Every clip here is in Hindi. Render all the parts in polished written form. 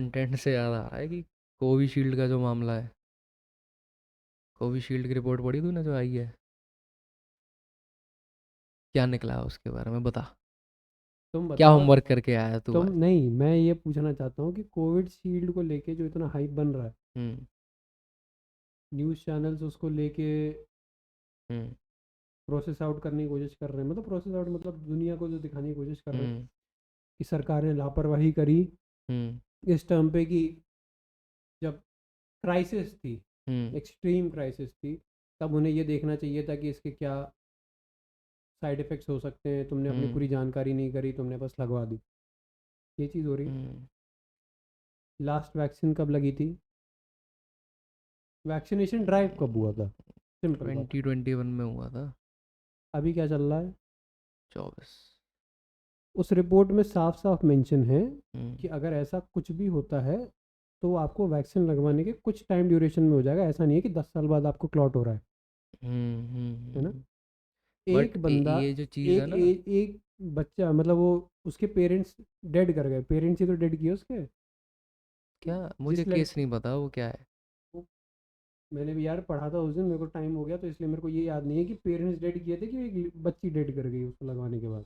कंटेंट से याद आ रहा है कि कोविशील्ड का जो मामला है, कोविशील्ड की रिपोर्ट पढ़ी तूने जो आई है? क्या निकला है उसके बारे में बता। तुम क्या बताओ। होमवर्क करके आया तू तुम आज? नहीं, मैं ये पूछना चाहता हूँ कि कोविड शील्ड को लेके जो इतना हाइप बन रहा है, हम्म। न्यूज़ चैनल्स उसको लेके हम्म। प्रोसेस आउट करने की कोशिश कर रहे हैं, मतलब प्रोसेस आउट मतलब दुनिया को जो दिखाने की कोशिश कर रहे हैं हम्म। कि सरकार ने लापरवाही करी हम्म। इस टर्म पे कि जब क्राइसिस थी, हम्म। एक्सट्रीम क्राइसिस थी, तब उन्हें ये देखना चाहिए था कि इसके क्या साइड इफ़ेक्ट्स हो सकते हैं। तुमने अपनी हम्म। पूरी जानकारी नहीं करी, तुमने बस लगवा दी। ये चीज़ हो रही है। हम्म। लास्ट वैक्सीन कब लगी थी? वैक्सीनेशन ड्राइव कब हुआ था? सिंपल बात। 2021 में हुआ था। अभी क्या चल रहा है? 24। उस रिपोर्ट में साफ साफ मेंशन है हम्म। कि अगर ऐसा कुछ भी होता है तो आपको वैक्सीन लगवाने के कुछ टाइम ड्यूरेशन में हो जाएगा। ऐसा नहीं है कि 10 साल बाद आपको क्लॉट हो रहा है ना? बट एक बंदा, ये जो चीज़ है ना। एक बच्चा, मतलब वो, उसके पेरेंट्स डेड कर गए, पेरेंट्स ही तो डेड किए उसके। क्या, मुझे जिस केस लड़की नहीं पता वो क्या है। वो, मैंने भी यार पढ़ा था उस दिन, मेरे को टाइम हो गया तो इसलिए मेरे को ये याद नहीं है कि पेरेंट्स डेड किए थे कि एक बच्ची डेड कर गई उसको लगवाने के बाद।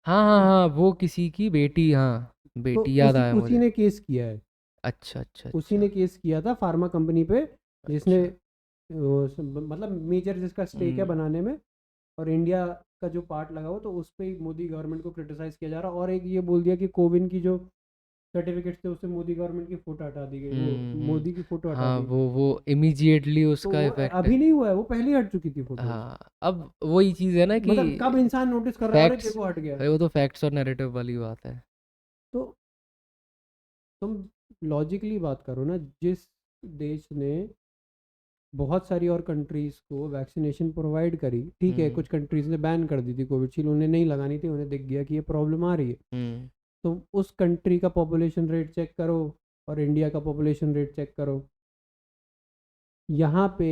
हाँ हाँ हाँ, वो किसी की बेटी, हाँ तो बेटी याद उसी आया उसी मुझे। ने केस किया है। अच्छा अच्छा उसी ने अच्छा। केस किया था फार्मा कंपनी पे, जिसने अच्छा। मतलब मेजर जिसका स्टेक है हम्म। बनाने में, और इंडिया का जो पार्ट लगा हुआ, तो उस पर मोदी गवर्नमेंट को क्रिटिसाइज़ किया जा रहा है। और एक ये बोल दिया कि कोविन की जो सर्टिफिकेट्स थे उससे मोदी गवर्नमेंट की फ़ोटो हटा दी गई, वो हम्म। मोदी की फ़ोटो हटा हाँ, दी। वो इमीजिएटली तो उसका वो इफेक्ट है। अभी नहीं हुआ है, वो पहले ही हट चुकी थी फ़ोटोज़। हाँ, अब वही चीज़ है ना कि मतलब कब इंसान नोटिस कर रहा है, अरे फैक्ट्स, देखो हट गया। अरे वो तो फैक्ट्स और नैरेटिव वाली बात है। तो तुम लॉजिकली बात करो ना। जिस देश ने बहुत सारी और कंट्रीज़ को वैक्सीनेशन प्रोवाइड करी, ठीक है, हम्म। कुछ कंट्रीज़ ने बैन कर दी थी कोविशील्ड, उन्हें नहीं लगानी थी, उन्हें दिख गया कि ये प्रॉब्लम आ रही है। हम्म। तुम उस कंट्री का पॉपुलेशन रेट चेक करो और इंडिया का पॉपुलेशन रेट चेक करो। यहाँ पे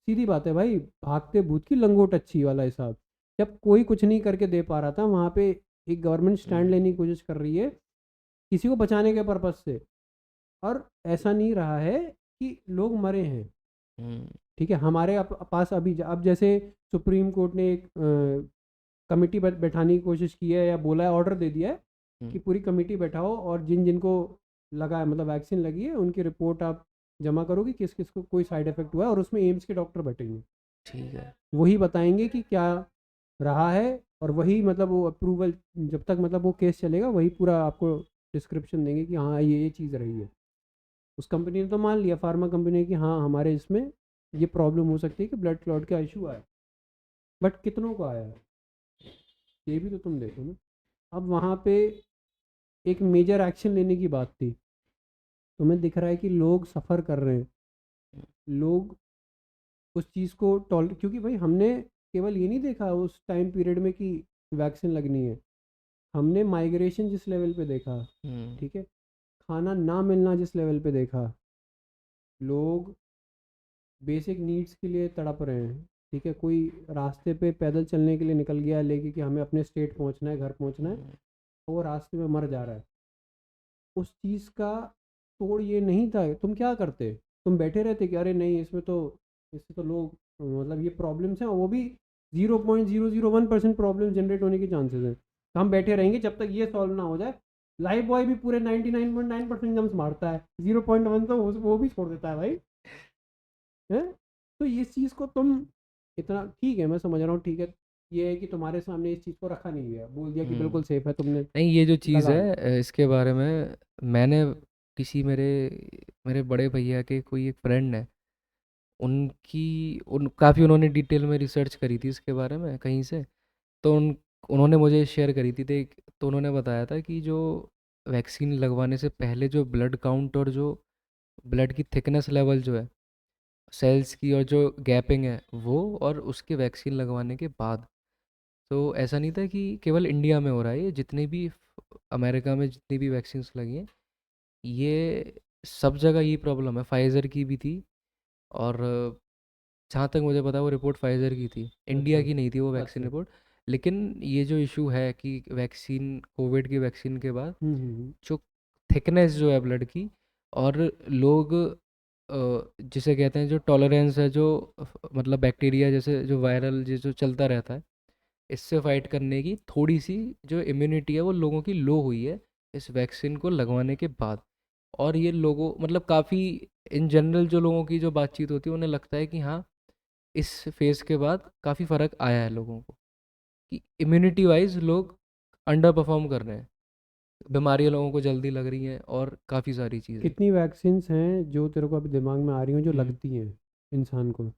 सीधी बात है भाई, भागते भूत की लंगोट अच्छी वाला हिसाब। जब कोई कुछ नहीं करके दे पा रहा था, वहाँ पे एक गवर्नमेंट स्टैंड हम्म। लेने की कोशिश कर रही है किसी को बचाने के पर्पज से। और ऐसा नहीं रहा है कि लोग मरे हैं। हम्म। ठीक है, हमारे पास अभी अब जैसे सुप्रीम कोर्ट ने एक कमेटी बैठाने की कोशिश की है, या बोला है, ऑर्डर दे दिया है हम्म। कि पूरी कमेटी बैठाओ, और जिन जिनको लगा है, मतलब वैक्सीन लगी है, उनकी रिपोर्ट आप जमा करोगे किस किस को कोई साइड इफेक्ट हुआ है, और उसमें एम्स के डॉक्टर बैठेंगे। ठीक है। वही बताएंगे कि क्या रहा है, और वही मतलब वो अप्रूवल, जब तक मतलब वो केस चलेगा वही पूरा आपको डिस्क्रिप्शन देंगे कि हाँ ये चीज़ रही है। उस कंपनी ने तो मान लिया, फार्मा कंपनी ने, कि हाँ हमारे इसमें ये प्रॉब्लम हो सकती है कि ब्लड क्लॉट का इशू आया। बट कितनों को आया है, ये भी तो तुम देखो ना। अब वहाँ पे एक मेजर एक्शन लेने की बात थी, तुम्हें दिख रहा है कि लोग सफ़र कर रहे हैं। लोग उस चीज़ को टॉल, क्योंकि भाई हमने केवल ये नहीं देखा उस टाइम पीरियड में कि वैक्सीन लगनी है, हमने माइग्रेशन जिस लेवल पे देखा, हम्म। ठीक है, खाना ना मिलना जिस लेवल पे देखा, लोग बेसिक नीड्स के लिए तड़प रहे हैं। ठीक है, कोई रास्ते पे पैदल चलने के लिए निकल गया लेके कि हमें अपने स्टेट पहुंचना है, घर पहुंचना है, हम्म। और वो रास्ते में मर जा रहा है। उस चीज़ का तोड़ ये नहीं था। तुम क्या करते? तुम बैठे रहते कि अरे नहीं, इससे तो लोग, मतलब ये प्रॉब्लम्स हैं, और वो भी 0.001% प्रॉब्लम जनरेट होने के चांसेस हैं, तो हम बैठे रहेंगे जब तक ये सॉल्व ना हो जाए। लाइफ बॉय भी पूरे 99.9% जम्स मारता है, 0.1 तो वो भी छोड़ देता है भाई। है? तो इस चीज़ को तुम इतना, ठीक है मैं समझ रहा हूँ, ठीक है, ये है कि तुम्हारे सामने इस चीज़ को रखा नहीं गया, बोल दिया कि हम्म। बिल्कुल सेफ है, तुमने नहीं, ये जो चीज़ लगा है लो। इसके बारे में मैंने किसी मेरे मेरे बड़े भैया के कोई एक फ्रेंड है, उन काफ़ी उन्होंने डिटेल में रिसर्च करी थी इसके बारे में कहीं से। तो उन्होंने मुझे शेयर करी थी तो उन्होंने बताया था कि जो वैक्सीन लगवाने से पहले जो ब्लड काउंट और जो ब्लड की थिकनेस लेवल जो है सेल्स की, और जो गैपिंग है वो, और उसके वैक्सीन लगवाने के बाद, तो ऐसा नहीं था कि केवल इंडिया में हो रहा है, ये जितनी भी अमेरिका में जितनी भी वैक्सीन्स लगी हैं, ये सब जगह यही प्रॉब्लम है। फाइज़र की भी थी, और जहाँ तक मुझे पता वो रिपोर्ट फाइज़र की थी, इंडिया अच्छा। की नहीं थी वो वैक्सीन अच्छा। रिपोर्ट। लेकिन ये जो इशू है कि वैक्सीन, कोविड की वैक्सीन के बाद हम्म। जो थिकनेस जो है ब्लड की, और लोग जिसे कहते हैं जो टॉलरेंस है, जो मतलब बैक्टीरिया जैसे जो वायरल जो चलता रहता है, इससे फाइट करने की थोड़ी सी जो इम्यूनिटी है वो लोगों की लो हुई है इस वैक्सीन को लगवाने के बाद। और ये लोगों मतलब काफ़ी इन जनरल जो लोगों की जो बातचीत होती है उन्हें लगता है कि हाँ, इस फेज़ के बाद काफ़ी फ़र्क आया है लोगों को, कि इम्यूनिटी वाइज लोग अंडर परफॉर्म कर रहे हैं, बीमारियां लोगों को जल्दी लग रही हैं और काफ़ी सारी चीज़ें। कितनी वैक्सीन्स हैं जो तेरे को अभी दिमाग में आ रही हो जो हम्म। लगती हैं इंसान को?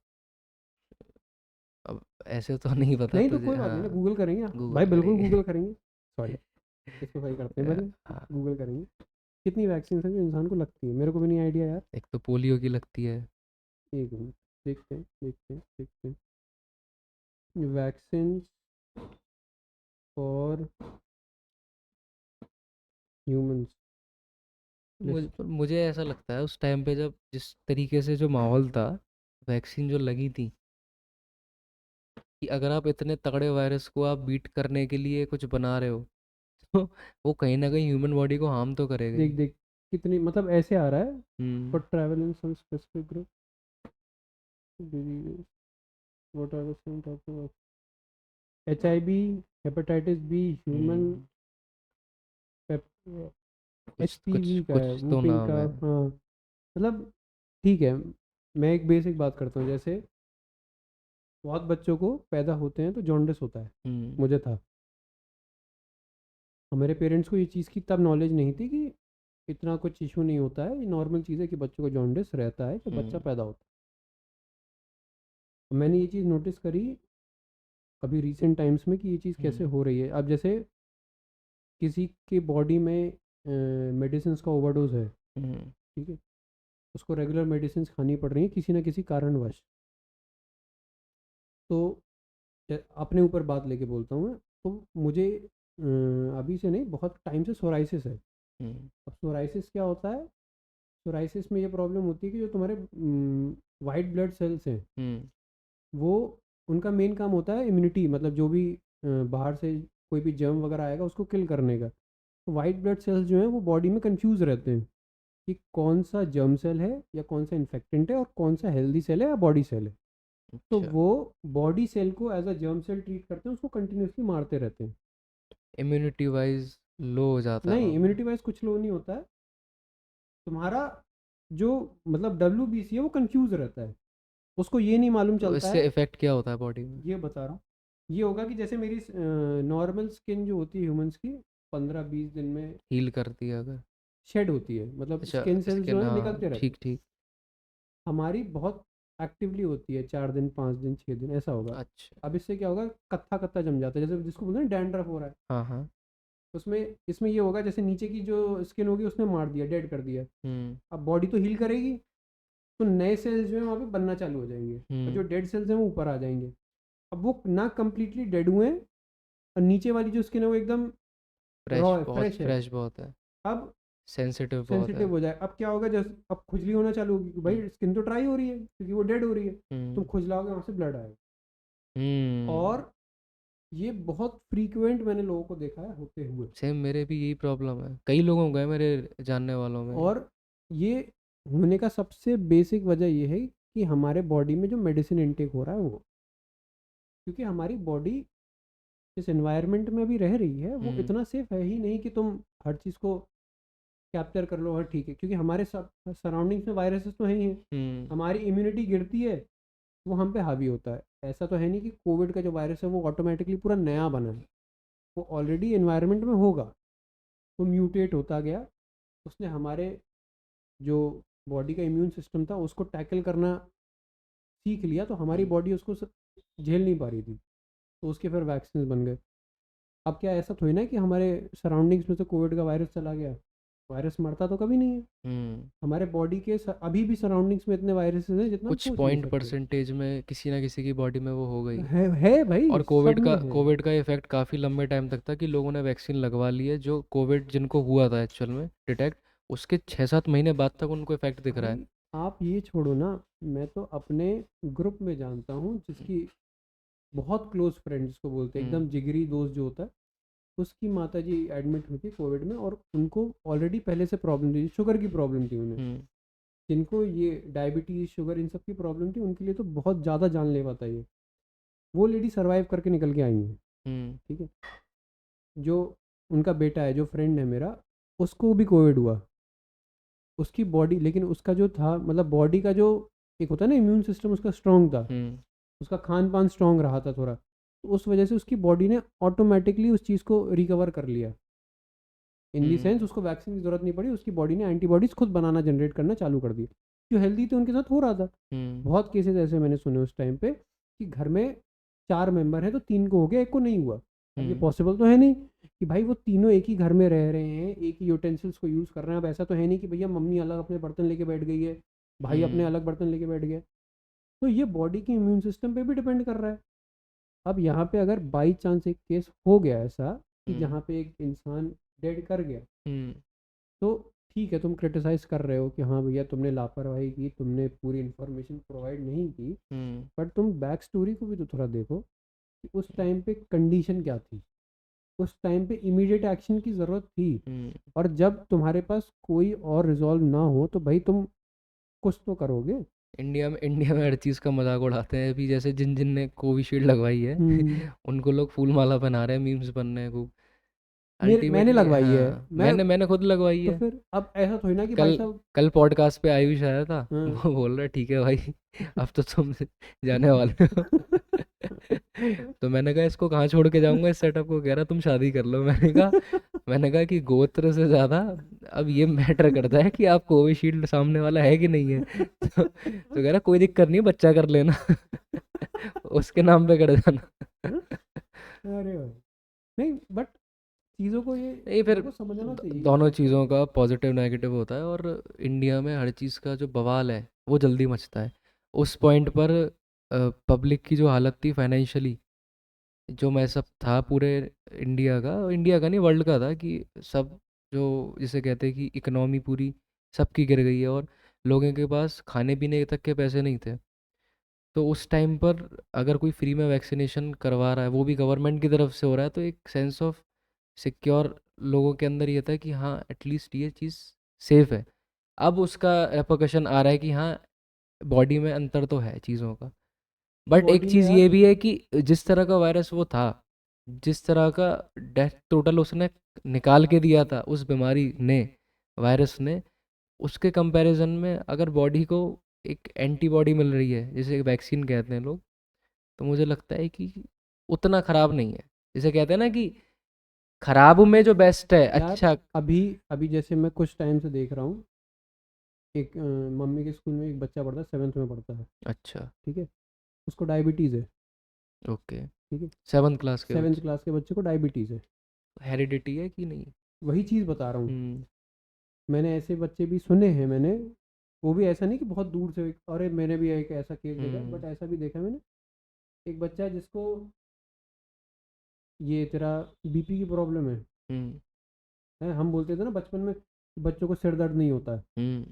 अब ऐसे तो नहीं पता नहीं तो तुझे, कोई बात नहीं ना, हाँ। गूगल करेंगे। भाई गूगल बिल्कुल करेंगे। गूगल करेंगे। सॉरी, स्पेसिफाई करते हैं पहले। हाँ। गूगल करेंगे। कितनी वैक्सीन हैं जो इंसान को लगती है? मेरे को भी नहीं आइडिया यार। एक तो पोलियो की लगती है। एक मिनट, देखते हैं देखते हैं देखते हैं। Vaccine for humans list. मुझे ऐसा लगता है उस टाइम पे जब जिस तरीके से जो माहौल था, वैक्सीन जो लगी थी, कि अगर आप इतने तगड़े वायरस को आप बीट करने के लिए कुछ बना रहे हो तो वो कहीं ना कहीं ह्यूमन बॉडी को हार्म तो करेगा देख ही। देख, कितनी मतलब ऐसे आ रहा है। Hmm. For travel in some specific group disease, what are the symptoms of HIV, hepatitis B, human hmm. कुछ कुछ HPV का है, कुछ तो वूपिंग नाम का। है। हाँ मतलब ठीक है। मैं एक बेसिक बात करता हूँ, जैसे बहुत बच्चों को पैदा होते हैं तो जॉन्डिस होता है। हम्म। मुझे था। हमारे पेरेंट्स को ये चीज़ की तब नॉलेज नहीं थी कि इतना कुछ इशू नहीं होता है, ये नॉर्मल चीज़ है कि बच्चों को जॉन्डिस रहता है जब बच्चा हम्म। पैदा होता है। मैंने ये चीज़ नोटिस करी अभी रिसेंट टाइम्स में कि ये चीज़ कैसे हम्म। हो रही है। अब जैसे किसी के बॉडी में मेडिसिन का ओवरडोज है, हम्म। ठीक है, उसको रेगुलर मेडिसिन खानी पड़ रही है किसी ना किसी कारणवश। तो अपने ऊपर बात लेके बोलता हूँ मैं, तो मुझे अभी से नहीं बहुत टाइम से सोराइसिस है। हम्म। अब सोराइसिस क्या होता है? सोराइसिस में ये प्रॉब्लम होती है कि जो तुम्हारे वाइट ब्लड सेल्स हैं, हम्म। वो उनका मेन काम होता है इम्यूनिटी, मतलब जो भी बाहर से कोई भी जर्म वगैरह आएगा उसको किल करने का। तो वाइट ब्लड सेल्स जो हैं वो बॉडी में कंफ्यूज रहते हैं कि कौन सा जर्म सेल है या कौन सा इन्फेक्टेंट है और कौन सा हेल्दी सेल है या बॉडी सेल है। तो अच्छा। वो बॉडी सेल को as a germ cell treat करते हैं, उसको कंटिन्यूसली मारते रहते हैं। इम्यूनिटी वाइज लो हो जाता है नहीं, वहाँ पे। इम्यूनिटी वाइज कुछ लो नहीं होता है। तुम्हारा जो मतलब WBC है वो कंफ्यूज रहता है, उसको ये नहीं मालूम तो चलता इससे है। इफेक्ट क्या होता है बॉडी में? ये बता रहा हूँ। ये होगा कि जैसे मेरी नॉर्मल स्किन जो होती है ह्यूमंस की 15-20 दिन में हील करती है अगर? शेड होती है, मतलब अच्छा, स्किन सेल्स जो स्किन, है हाँ, निकलते रहते ठीक हैं। ठीक। हमारी बहुत एक्टिवली होती है 4 दिन 5 दिन 6 दिन ऐसा होगा। अच्छा। अब इससे क्या होगा, कत्था कत्था जम जाता है, जैसे जिसको बोलते हैं डैंड्रफ हो रहा है। हाँ हाँ। उसमें इसमें ये होगा जैसे नीचे की जो स्किन होगी उसने मार दिया, डेड कर दिया। हम्म। अब बॉडी तो हील करेगी, तो नए सेल्स जो है वहाँ पे बनना चालू हो जाएंगे और जो हम्म। डेड सेल्स हैं वो ऊपर आ जाएंगे। अब वो ना कम्प्लीटली डेड हुए हैं और नीचे वाली जो स्किन है वो एकदम रॉ फ्रेश, है, बहुत फ्रेश है। फ्रेश बहुत है। अब सेंसिटिव बहुत है। सेंसिटिव हो जाए, अब क्या होगा, जैसे अब खुजली होना चालू होगी, हम्म। भाई स्किन तो ड्राई हो रही है क्योंकि वो डेड हो रही है। तुम हम्म। खुजलाओगे वहाँ से ब्लड आएगा। हम्म। और ये बहुत फ्रीक्वेंट मैंने लोगों को देखा है होते हुए। सेम मेरे भी यही प्रॉब्लम है, कई लोगों को है मेरे जानने वालों में। और ये होने का सबसे बेसिक वजह ये है कि हमारे बॉडी में जो मेडिसिन इनटेक हो रहा है वो, क्योंकि हमारी बॉडी जिस एनवायरनमेंट में अभी रह रही है वो हम्म। इतना सेफ है ही नहीं कि तुम हर चीज़ को कैप्चर कर लो, हर ठीक है, क्योंकि हमारे सराउंडिंग्स में वायरसेस तो है ही हैं। हम्म। हमारी इम्यूनिटी गिरती है, वो हम पे हावी होता है। ऐसा तो है नहीं कि कोविड का जो वायरस है वो ऑटोमेटिकली पूरा नया बना है, वो ऑलरेडी एनवायरनमेंट में होगा, वो म्यूटेट होता गया। उसने हमारे जो बॉडी का इम्यून सिस्टम था उसको टैकल करना सीख लिया, तो हमारी हम्म। बॉडी उसको झेल नहीं पा रही थी, तो उसके फिर वैक्सीन बन गए। अब क्या ऐसा थोड़ी ना है कि हमारे सराउंडिंग्स में से कोविड का वायरस चला गया, वायरस मरता तो कभी नहीं है। हम्म। हमारे बॉडी के अभी भी सराउंडिंग्स में इतने वायरसेस हैं जितना हम कुछ सोच नहीं पॉइंट सकते। परसेंटेज में किसी ना किसी की बॉडी में वो हो गई। है भाई, और सब में है। कोविड का इफेक्ट काफ़ी लंबे टाइम तक था कि लोगों ने वैक्सीन लगवा ली है, जो कोविड जिनको हुआ था एक्चुअल में डिटेक्ट, उसके 6-7 महीने बाद तक उनको इफेक्ट दिख रहा है। भाई आप ये छोड़ो ना, मैं तो अपने ग्रुप में जानता हूँ जिसकी बहुत क्लोज फ्रेंड जिसको बोलते हैं, हम्म। एकदम जिगरी दोस्त जो होता है, उसकी माताजी एडमिट हुई थी कोविड में, और उनको ऑलरेडी पहले से प्रॉब्लम थी, शुगर की प्रॉब्लम थी उन्हें। हम्म जिनको ये डायबिटीज़, शुगर, इन सब की प्रॉब्लम थी, उनके लिए तो बहुत ज़्यादा जानलेवा था ये। वो लेडी सर्वाइव करके निकल के आई हैं। हम्म ठीक है। जो उनका बेटा है, जो फ्रेंड है मेरा, उसको भी कोविड हुआ। उसकी बॉडी, लेकिन उसका जो था मतलब बॉडी का जो एक होता है ना इम्यून सिस्टम, उसका स्ट्रांग था। हम्म उसका खान पान स्ट्रांग रहा था थोड़ा, तो उस वजह से उसकी बॉडी ने ऑटोमेटिकली उस चीज़ को रिकवर कर लिया। इन दी सेंस हम्म उसको वैक्सीन की ज़रूरत नहीं पड़ी, उसकी बॉडी ने एंटीबॉडीज़ खुद बनाना जनरेट करना चालू कर दी। जो हेल्दी थे उनके साथ हो रहा था। हम्म बहुत केसेस ऐसे मैंने सुने उस टाइम पे कि घर में 4 मेंबर हैं तो 3 को हो गया, 1 को नहीं हुआ। अब ये हम्म पॉसिबल तो है नहीं कि भाई वो तीनों एक ही घर में रह रहे हैं, एक ही यूटेंसिल्स को यूज़ कर रहे हैं। अब ऐसा तो है नहीं कि भैया मम्मी अलग अपने बर्तन लेके बैठ गई है, भाई अपने हम्म अलग बर्तन लेके बैठ गया। तो ये बॉडी के इम्यून सिस्टम पे भी डिपेंड कर रहा है। अब यहाँ पे अगर बाई चांस एक केस हो गया ऐसा कि हम्म जहाँ पे एक इंसान डेड कर गया, हम्म तो ठीक है, तुम क्रिटिसाइज़ कर रहे हो कि हाँ भैया तुमने लापरवाही की, तुमने पूरी इन्फॉर्मेशन प्रोवाइड नहीं की। हम्म बट तुम बैक स्टोरी को भी तो थोड़ा देखो कि उस टाइम पे कंडीशन क्या थी, उस टाइम पे इमीडिएट एक्शन की ज़रूरत थी। हम्म। और जब तुम्हारे पास कोई और रिजॉल्व ना हो तो भाई तुम कुछ तो करोगे। इंडिया में हर चीज़ का मजाक उड़ाते हैं। अभी जैसे जिन जिन ने कोविशील्ड लगवाई है हम्म। उनको लोग फूल माला पहना रहे हैं, मीम्स बन रहे हैं खूब। मैंने अल्टीमेटली लगवाई है। हाँ, मैं मैंने खुद लगवाई तो है। फिर अब ऐसा थोड़ी ना कि भाई कल साहब। कल पॉडकास्ट पे आयुष आया था। हाँ। वो बोल रहा है ठीक है भाई, अब तो तुम जाने वाले हो। तो मैंने कहा इसको कहाँ छोड़ के जाऊंगा इस सेटअप को। कह रहा तुम शादी कर लो। मैंने कहा कि गोत्र से ज्यादा अब ये मैटर करता है कि आप कोविशील्ड सामने वाला है कि नहीं है। तो कह रहा कोई दिक्कत नहीं, बच्चा कर लेना। उसके नाम पे कर जाना। अरे भाई, नहीं बट चीज़ों को ये नहीं फिर चीज़ों को समझना चाहिए कि दोनों कैसे। चीज़ों का पॉजिटिव नेगेटिव होता है। और इंडिया में हर चीज़ का जो बवाल है वो जल्दी मचता है। उस पॉइंट पर पब्लिक की जो हालत थी फाइनेंशियली, जो मैं सब था पूरे इंडिया का नहीं वर्ल्ड का था कि सब जो जिसे कहते हैं कि इकोनॉमी पूरी सबकी गिर गई है और लोगों के पास खाने पीने तक के पैसे नहीं थे। तो उस टाइम पर अगर कोई फ्री में वैक्सीनेशन करवा रहा है, वो भी गवर्नमेंट की तरफ से हो रहा है, तो एक सेंस ऑफ सिक्योर लोगों के अंदर ये था कि हाँ एटलीस्ट ये चीज़ सेफ है। अब उसका रेपोकशन आ रहा है कि हाँ बॉडी में अंतर तो है चीज़ों का। बट एक बॉडी में चीज़ यार। ये भी है कि जिस तरह का वायरस वो था, जिस तरह का डेथ टोटल उसने निकाल के दिया था उस बीमारी ने, वायरस ने, उसके कंपैरिजन में अगर बॉडी को एक एंटीबॉडी मिल रही है जिसे वैक्सीन कहते हैं लोग, तो मुझे लगता है कि उतना ख़राब नहीं है। जिसे कहते हैं ना कि खराब में जो बेस्ट है यार अच्छा। अभी अभी जैसे मैं कुछ टाइम से देख रहा हूँ, एक मम्मी के स्कूल में एक बच्चा पढ़ता है, 7th में पढ़ता है। अच्छा। ठीक है। उसको डायबिटीज़ है। ओके। ठीक है। 7th क्लास के 7th बच्चे। क्लास के बच्चे को डायबिटीज़ है। हेरिडिटी है कि नहीं? वही चीज़ बता रहा हूँ। हम्म मैंने ऐसे बच्चे भी सुने हैं मैंने। वो भी ऐसा नहीं कि बहुत दूर से, अरे मैंने भी एक ऐसा केस देखा है, हम्म बट ऐसा भी देखा है मैंने। एक बच्चा है जिसको ये तेरा बीपी की प्रॉब्लम हम्म है। हम बोलते थे ना बचपन में कि बच्चों को सिर दर्द नहीं होता है। हम्म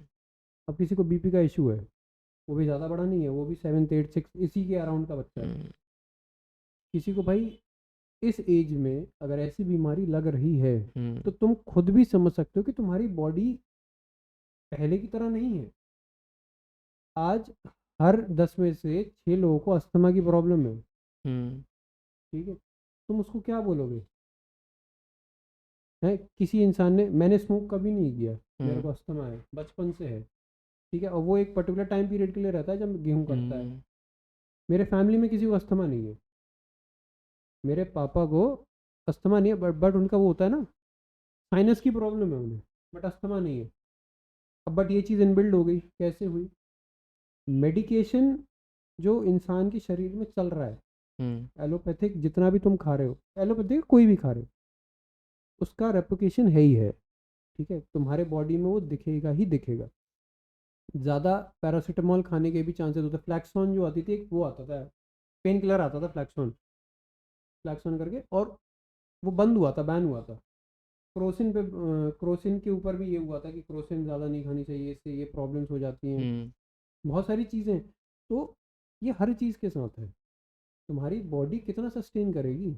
अब किसी को बीपी का इशू है, वो भी ज़्यादा बड़ा नहीं है, वो भी 7 8 6 इसी के अराउंड का बच्चा है। हम्म किसी को भाई इस एज में अगर ऐसी बीमारी लग रही है, हम्म तो तुम खुद भी समझ सकते हो कि तुम्हारी बॉडी पहले की तरह नहीं है। आज हर 10 में से 6 लोगों को अस्थमा की प्रॉब्लम है। हम्म ठीक है। तुम उसको क्या बोलोगे? है किसी इंसान ने, मैंने स्मोक कभी नहीं किया, मेरे हम्म को अस्थमा है बचपन से है। ठीक है। और वो एक पर्टिकुलर टाइम पीरियड के लिए रहता है जब गेहूं कटता है। हम्म मेरे फैमिली में किसी को अस्थमा नहीं है। मेरे पापा को अस्थमा नहीं है, बट उनका वो होता है ना, साइनस की प्रॉब्लम है उन्हें, बट अस्थमा नहीं है। अब बट ये चीज़ इनबिल्ड हो गई, कैसे हुई? मेडिकेशन जो इंसान के शरीर में चल रहा है, हम्म एलोपैथिक जितना भी तुम खा रहे हो, एलोपैथिक कोई भी खा रहे हो, उसका रेप्लिकेशन है ही है। ठीक है। तुम्हारे बॉडी में वो दिखेगा ही दिखेगा। ज़्यादा पैरासीटामॉल खाने के भी चांसेस होते हैं। फ्लैक्सॉन जो आती थी, एक वो आता था, पेन किलर आता था फ्लैक्सॉन, फ्लैक्सॉन करके, और वो बंद हुआ था, बैन हुआ था। क्रोसिन पे क्रोसिन के ऊपर भी ये हुआ था कि क्रोसिन ज़्यादा नहीं खानी चाहिए, इससे ये प्रॉब्लम्स हो जाती हैं। हम्म बहुत सारी चीज़ें। तो ये हर चीज़ के साथ है। तुम्हारी बॉडी कितना सस्टेन करेगी?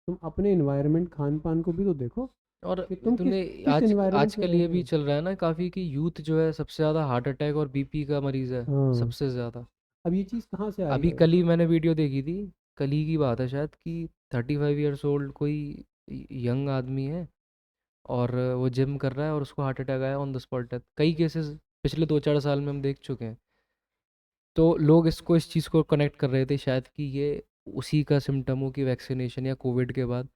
तुम अपने एनवायरनमेंट खान पान को भी तो देखो और कि तुम तूने किस आज एनवायरनमेंट में आजकल रह ये रहे भी हो। चल रहा है ना काफ़ी कि यूथ जो है सबसे ज़्यादा हार्ट अटैक और बीपी का मरीज़ है, हाँ, सबसे ज़्यादा। अब ये चीज़ कहाँ से आई अभी है? कल ही मैंने वीडियो देखी थी, कल ही की बात है शायद, कि 35 ईयर्स ओल्ड कोई यंग आदमी है और वो जिम कर रहा है और उसको हार्ट अटैक आया, ऑन द स्पॉट डेथ। कई केसेस पिछले 2-4 साल में हम देख चुके हैं। तो लोग इसको इस चीज़ को कनेक्ट कर रहे थे शायद कि ये उसी का सिम्टम हो कि वैक्सीनेशन या कोविड के बाद।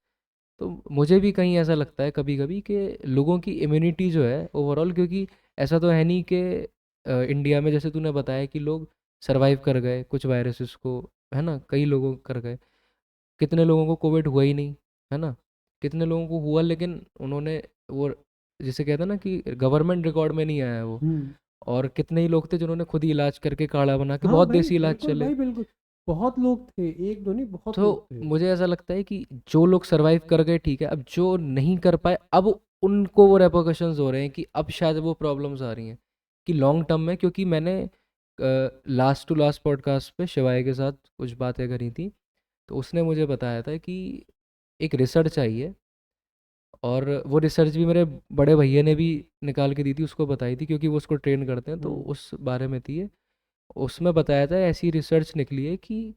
तो मुझे भी कहीं ऐसा लगता है कभी कभी कि लोगों की इम्यूनिटी जो है ओवरऑल, क्योंकि ऐसा तो है नहीं कि इंडिया में जैसे तूने बताया कि लोग सरवाइव कर गए कुछ वायरसेस को, है ना, कई लोगों कर गए, कितने लोगों को कोविड हुआ ही नहीं, है ना, कितने लोगों को हुआ लेकिन उन्होंने वो, जिसे कहते हैं ना कि गवर्नमेंट रिकॉर्ड में नहीं आया है वो। हुँ। और कितने ही लोग थे जिन्होंने खुद ही इलाज करके काढ़ा बना के हाँ बहुत भाई, देसी इलाज बिल्कुल चले। भाई, बिल्कुल। बहुत लोग थे, 1-2 नहीं, बहुत तो लोग थे। मुझे ऐसा लगता है कि जो लोग सरवाइव कर गए ठीक है, अब जो नहीं कर पाए अब उनको वो रेपोकशंस हो रहे हैं कि अब शायद वो प्रॉब्लम्स आ रही हैं कि लॉन्ग टर्म में। क्योंकि मैंने लास्ट टू लास्ट पॉडकास्ट पे शिवाय के साथ कुछ बातें करी थी, तो उसने मुझे बताया था कि एक रिसर्च आई है, और वो रिसर्च भी मेरे बड़े भैया ने भी निकाल के दी थी, उसको बताई थी क्योंकि वो उसको ट्रेन करते हैं, तो हुँ, उस बारे में थी ये। उसमें बताया था ऐसी रिसर्च निकली है कि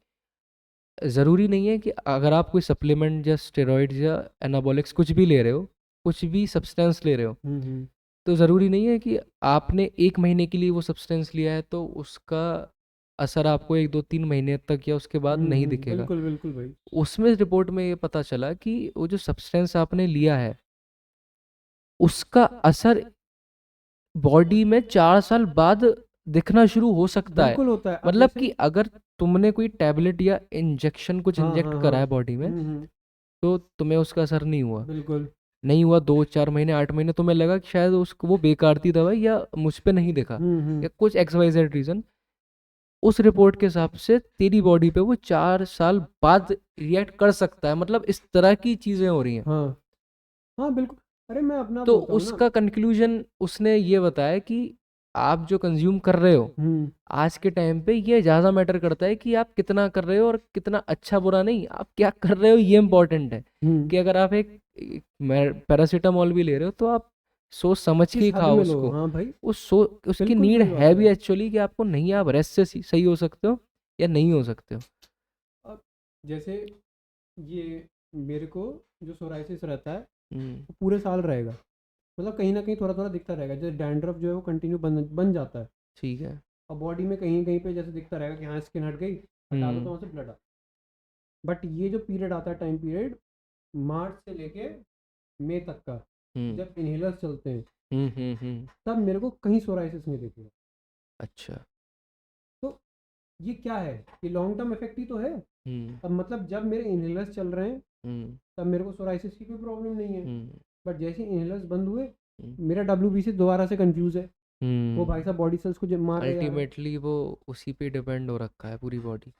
ज़रूरी नहीं है कि अगर आप कोई सप्लीमेंट या स्टेरॉइड्स या एनाबॉलिक्स कुछ भी ले रहे हो, कुछ भी सब्सटेंस ले रहे हो, हुँ, हुँ। तो ज़रूरी नहीं है कि आपने 1 महीने के लिए वो सब्सटेंस लिया है तो उसका असर आपको 1 2 3 महीने तक या उसके बाद हुँ, नहीं हुँ। दिखेगा। बिल्कुल, बिल्कुल भाई। उसमें रिपोर्ट में ये पता चला कि वो जो सब्सटेंस आपने लिया है उसका असर बॉडी में 4 साल बाद दिखना शुरू हो सकता है। बिल्कुल होता है। अब मतलब जैसे कि अगर तुमने कोई टैबलेट या इंजेक्शन कुछ हाँ, इंजेक्ट हाँ, करा हाँ। है बॉडी में, हुँ, हुँ। तो तुम्हें उसका असर नहीं हुआ, बिल्कुल। नहीं हुआ 2 4 महीने 8 महीने, तुम्हें लगा कि शायद उसको वो बेकार थी दवाई या मुझ पे नहीं दिखा हुँ, हुँ। या कुछ XYZ रीज़न, उस रिपोर्ट के हिसाब से तेरी बॉडी पे वो 4 साल बाद रिएक्ट कर सकता है। मतलब इस तरह की चीज़ें हो रही हैं। हाँ। हाँ, बिल्कुल। अरे मैं अपना तो बोलता हूँ ना। उसका कंक्लूजन उसने ये बताया कि आप जो कंज्यूम कर रहे हो हुँ, आज के टाइम पे, ये ज़्यादा मैटर करता है कि आप कितना कर रहे हो और कितना अच्छा बुरा नहीं, आप क्या कर रहे हो ये इम्पोर्टेंट है। हुँ। कि अगर आप एक पैरासीटामोल भी ले रहे हो तो आप सोच समझ के किस ही हद खाओ में लो? उसको। हाँ भाई, उसकी बिल्कुल नीड सही है बात भी है। एक्चुअली कि आपको, नहीं आप रेस्ट से सही हो सकते हो या नहीं हो सकते हो। अब जैसे ये मेरे को जो सोराइसिस रहता है, हम्म। वो पूरे साल रहेगा। मतलब कहीं न कहीं थोड़ा-थोड़ा दिखता रहेगा। जैसे डैंड्रफ जो है वो कंटिन्यू बन बन जाता है। ठीक है। और बॉडी में कहीं-कहीं पे जैसे दिखता रहेगा कि हाँ, स्किन हट गई, हटा दो तो हम्म। वहाँ से ब्लड आ। बट ये जो पीरियड आता है, टाइम पीरियड मार्च से लेके मई तक का, हम्म। जब इन्हेलर्स चलते हैं, हम्म। तब मेरे को कहीं सोराइसिस नहीं दिखेगा। अच्छा। तो ये क्या है? ये लॉन्ग टर्म इफेक्ट ही तो है। हम्म। अब मतलब जब मेरे इन्हेलर्स चल रहे हैं, हम्म। तब मेरे को सोराइसिस की कोई प्रॉब्लम नहीं है। हम्म। बट जैसे इन्हेलर्स बंद हुए, हम्म। मेरा WBC दोबारा से कंफ्यूज है। वो भाई हम्म। साहब बॉडी सेल्स को जो मार रहे जा रहे हैं, अल्टीमेटली वो उसी पे डिपेंड हो रखा है पूरी बॉडी।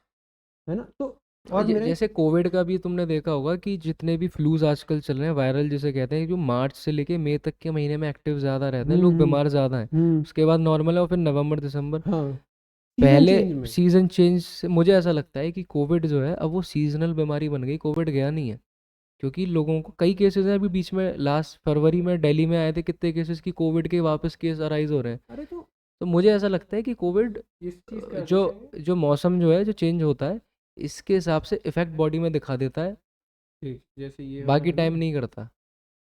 है ना? तो और मेरा एक जैसे कोविड का भी तुमने देखा होगा कि जितने भी फ्लूज आजकल चल रहे हैं वायरल जिसे कहते हैं, जो मार्च से लेके मई तक के महीने में एक्टिव ज़्यादा रहते हैं, लोग हुँ, बीमार ज़्यादा हैं। हुँ। उसके बाद नॉर्मल है और फिर नवंबर दिसंबर। हाँ, सीज़न पहले चेंज में। सीज़न चेंज से मुझे ऐसा लगता है कि कोविड जो है अब वो सीजनल बीमारी बन गई, कोविड गया नहीं है। क्योंकि लोगों को कई केसेस हैं, अभी बीच में लास्ट फरवरी में दिल्ली में आए थे कितने केसेस की कोविड के वापस केस अराइज हो रहे हैं। अरे तो तो मुझे ऐसा लगता है कि कोविड इस चीज़ का जो जैसे जो मौसम जो है जो चेंज होता है इसके हिसाब से इफेक्ट बॉडी में दिखा देता है, ठीक, जैसे ये वाला बाकी है टाइम ना, नहीं करता।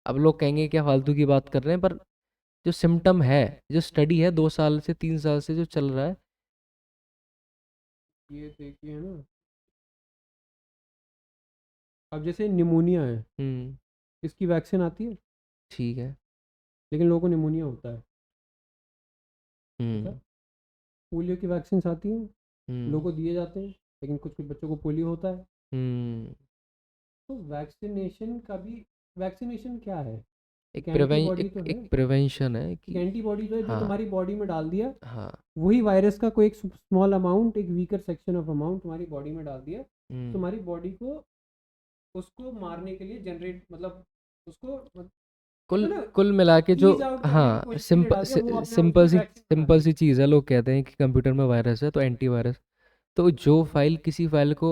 अब लोग कहेंगे क्या फालतू की बात कर रहे हैं, पर जो सिम्टम है, जो स्टडी है 2 साल से 3 साल से जो चल रहा है। ये देखिए है ना, अब जैसे निमोनिया है, हम्म। इसकी वैक्सीन आती है, ठीक है। लेकिन लोगों को निमोनिया होता है, ठीक है? हम्म। पोलियो की वैक्सीन्स आती हैं, लोगों हम्म। को दिए जाते हैं, लेकिन कुछ-कुछ बच्चों को पोलियो होता है। हम्म। तो वैक्सीनेशन का भी वैक्सीनेशन क्या है? एक एक एंटीबॉडी एक तो एक है, प्रिवेंशन है एक कि एंटीबॉडी तो है जो हाँ। तुम्हारी बॉडी में डाल दिया, हाँ। वही वायरस का कोई एक स्मॉल अमाउंट, एक वीकर सेक्शन ऑफ अमाउंट तुम्हारी बॉडी में डाल दिया, हम्म। तुम्हारी बॉडी को उसको मारने के लिए जनरेट मतलब उसको कुल कहते हैं ना, कुल मिला के जो, ईज़ आउट करने की हाँ, कोशिश के लिए डाल दिया, वो अपने आप सिंपल उसमें सी वैक्सीन बना दी। चीज़ है। लोग कहते हैं कि कंप्यूटर में वायरस है तो एंटीवायरस। तो जो फाइल किसी फाइल को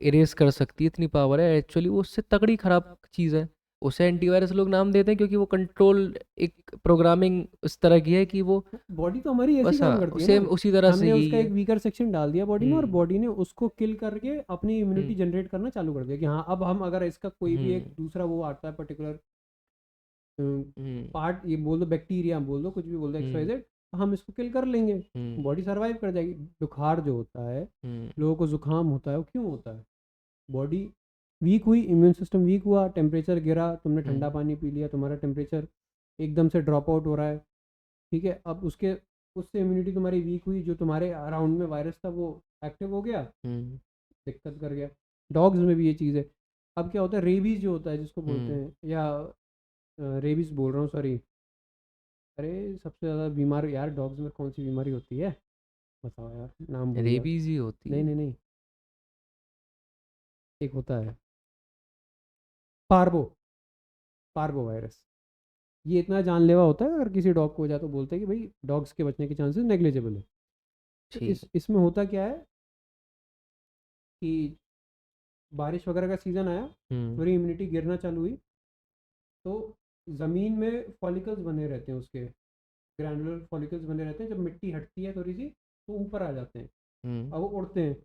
इरेज कर सकती है, इतनी पावर है। एक्चुअली वो उससे तगड़ी खराब चीज़ है। उसे एंटीवायरस लोग नाम देते हैं क्योंकि वो कंट्रोल, एक प्रोग्रामिंग उस तरह की है कि वो बॉडी तो हमारी ऐसी बस, हाँ, काम करती है ना, सेम उसी तरह से हमने यही उसका है। एक वीकर सेक्शन डाल दिया बॉडी में और हम्म। बॉडी ने उसको किल करके अपनी इम्यूनिटी हम्म। जनरेट करना चालू कर दिया कि हाँ अब हम अगर इसका कोई भी एक हम्म। दूसरा वो आता है पर्टिकुलर हम्म। पार्ट, ये बोल दो बैक्टीरिया बोल दो कुछ भी बोल दो एक्स वाई हम्म। जेड, हम इसको किल कर लेंगे, हम्म। बॉडी सर्वाइव कर जाएगी। बुखार जो होता है, हम्म। लोगों को जुकाम होता है, वो क्यों होता है? बॉडी वीक हुई, इम्यून सिस्टम वीक हुआ, टेम्परेचर गिरा, तुमने ठंडा हम्म। पानी पी लिया, तुम्हारा टेम्परेचर एकदम से ड्रॉप आउट हो रहा है, ठीक है, अब उसके उससे इम्यूनिटी तुम्हारी वीक हुई, जो तुम्हारे अराउंड में वायरस था वो एक्टिव हो गया, हम्म। दिक्कत कर गया। डॉग्स में भी ये चीज़ है। अब क्या होता है, रेबीज जो होता है जिसको बोलते हम्म। हैं, या रेबीज बोल रहा हूँ सॉरी, अरे सबसे ज़्यादा बीमार यार डॉग्स में कौन सी बीमारी होती है, बताओ यार, नाम भूल गया। रेबीज ही होती नहीं है। नहीं नहीं, एक होता है पार्बो, पार्बो वायरस। ये इतना जानलेवा होता है, अगर किसी डॉग को हो जाए तो बोलते हैं कि भाई डॉग्स के बचने के चांसेस नेग्लिजिबल है। तो ठीक है। इसमें होता क्या है कि बारिश वगैरह का सीज़न आया, हम्म। थोड़ी इम्यूनिटी गिरना चालू हुई, तो ज़मीन में फॉलिकल्स बने रहते हैं उसके, ग्रैनुलर फॉलिकल्स बने रहते हैं, जब मिट्टी हटती है थोड़ी सी तो ऊपर आ जाते हैं, हम्म। अब वो उड़ते हैं।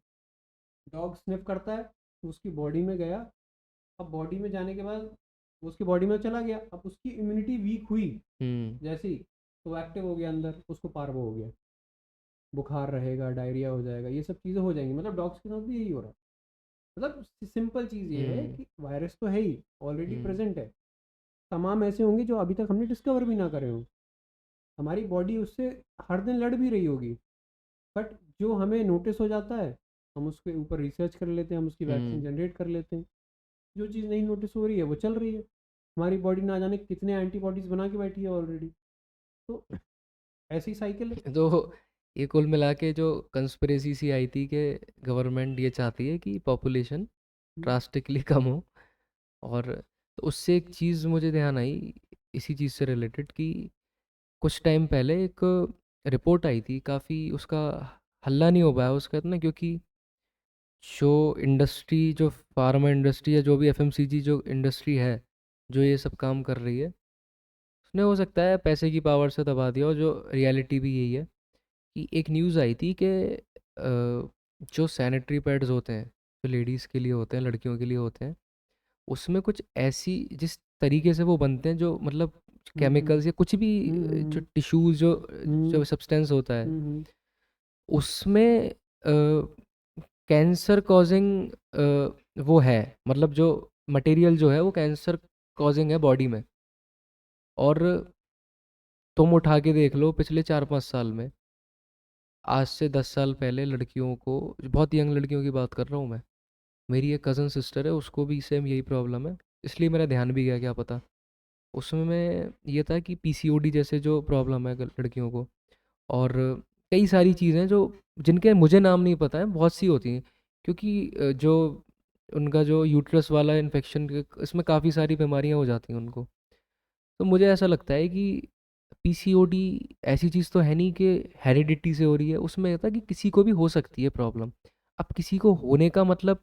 डॉग स्निफ करता है, तो उसकी बॉडी में गया, अब बॉडी में जाने के बाद वो उसकी बॉडी में चला गया, अब उसकी इम्यूनिटी वीक हुई हम्म। जैसी, तो एक्टिव हो गया अंदर, उसको पार्वो हो गया, बुखार रहेगा, डायरिया हो जाएगा, ये सब चीज़ें हो जाएंगी। मतलब डॉग्स के साथ भी यही हो रहा है। मतलब सिंपल चीज़ ये है हम्म। कि वायरस तो है ही, ऑलरेडी हम्म। प्रेजेंट है, तमाम ऐसे होंगे जो अभी तक हमने डिस्कवर भी ना करे हों, हमारी बॉडी उससे हर दिन लड़ भी रही होगी, बट जो हमें नोटिस हो जाता है, हम उसके ऊपर रिसर्च कर लेते हैं, हम उसकी वैक्सीन हम्म। जनरेट कर लेते हैं। जो चीज़ नहीं नोटिस हो रही है वो चल रही है, हमारी बॉडी ना जाने कितने एंटीबॉडीज़ बना के बैठी है ऑलरेडी। तो ऐसी साइकिल है। तो ये कुल मिला के जो कंस्पिरेसी सी आई थी कि गवर्नमेंट ये चाहती है कि पॉपुलेशन हम्म, ड्रास्टिकली कम हो। और तो उससे एक चीज़ मुझे ध्यान आई, इसी चीज़ से रिलेटेड, कि कुछ टाइम पहले एक रिपोर्ट आई थी, काफ़ी उसका हल्ला नहीं हो पाया उसका इतना, क्योंकि जो इंडस्ट्री, जो फार्मा इंडस्ट्री या जो भी एफएमसीजी जो इंडस्ट्री है, जो ये सब काम कर रही है, उसने हो सकता है पैसे की पावर से दबा दिया, और जो रियलिटी भी यही है कि एक न्यूज़ आई थी कि जो सैनिटरी पैड्स होते हैं, जो लेडीज़ के लिए होते हैं, लड़कियों के लिए होते हैं, उसमें कुछ ऐसी, जिस तरीके से वो बनते हैं, जो मतलब हम्म, केमिकल्स या कुछ भी, जो हम्म, टिश्यूज़, जो हम्म, जो सब्सटेंस होता है, हम्म, उसमें कैंसर कॉजिंग वो है, मतलब जो मटेरियल जो है वो कैंसर कॉजिंग है बॉडी में। और तुम उठा के देख लो पिछले 4-5 साल में, आज से 10 साल पहले लड़कियों को, बहुत यंग लड़कियों की बात कर रहा हूँ मैं, मेरी एक कज़न सिस्टर है, उसको भी सेम यही प्रॉब्लम है, इसलिए मेरा ध्यान भी गया, क्या पता। उसमें ये था कि पीसीओडी जैसे जो प्रॉब्लम है लड़कियों को, और कई सारी चीज़ें जो, जिनके मुझे नाम नहीं पता है, बहुत सी होती हैं, क्योंकि जो उनका जो यूट्रस वाला इन्फेक्शन, इसमें काफ़ी सारी बीमारियां हो जाती हैं उनको। तो मुझे ऐसा लगता है कि पीसीओडी ऐसी चीज़ तो है नहीं कि हेरिडिटी से हो रही है, उसमें था कि किसी को भी हो सकती है प्रॉब्लम। अब किसी को होने का मतलब,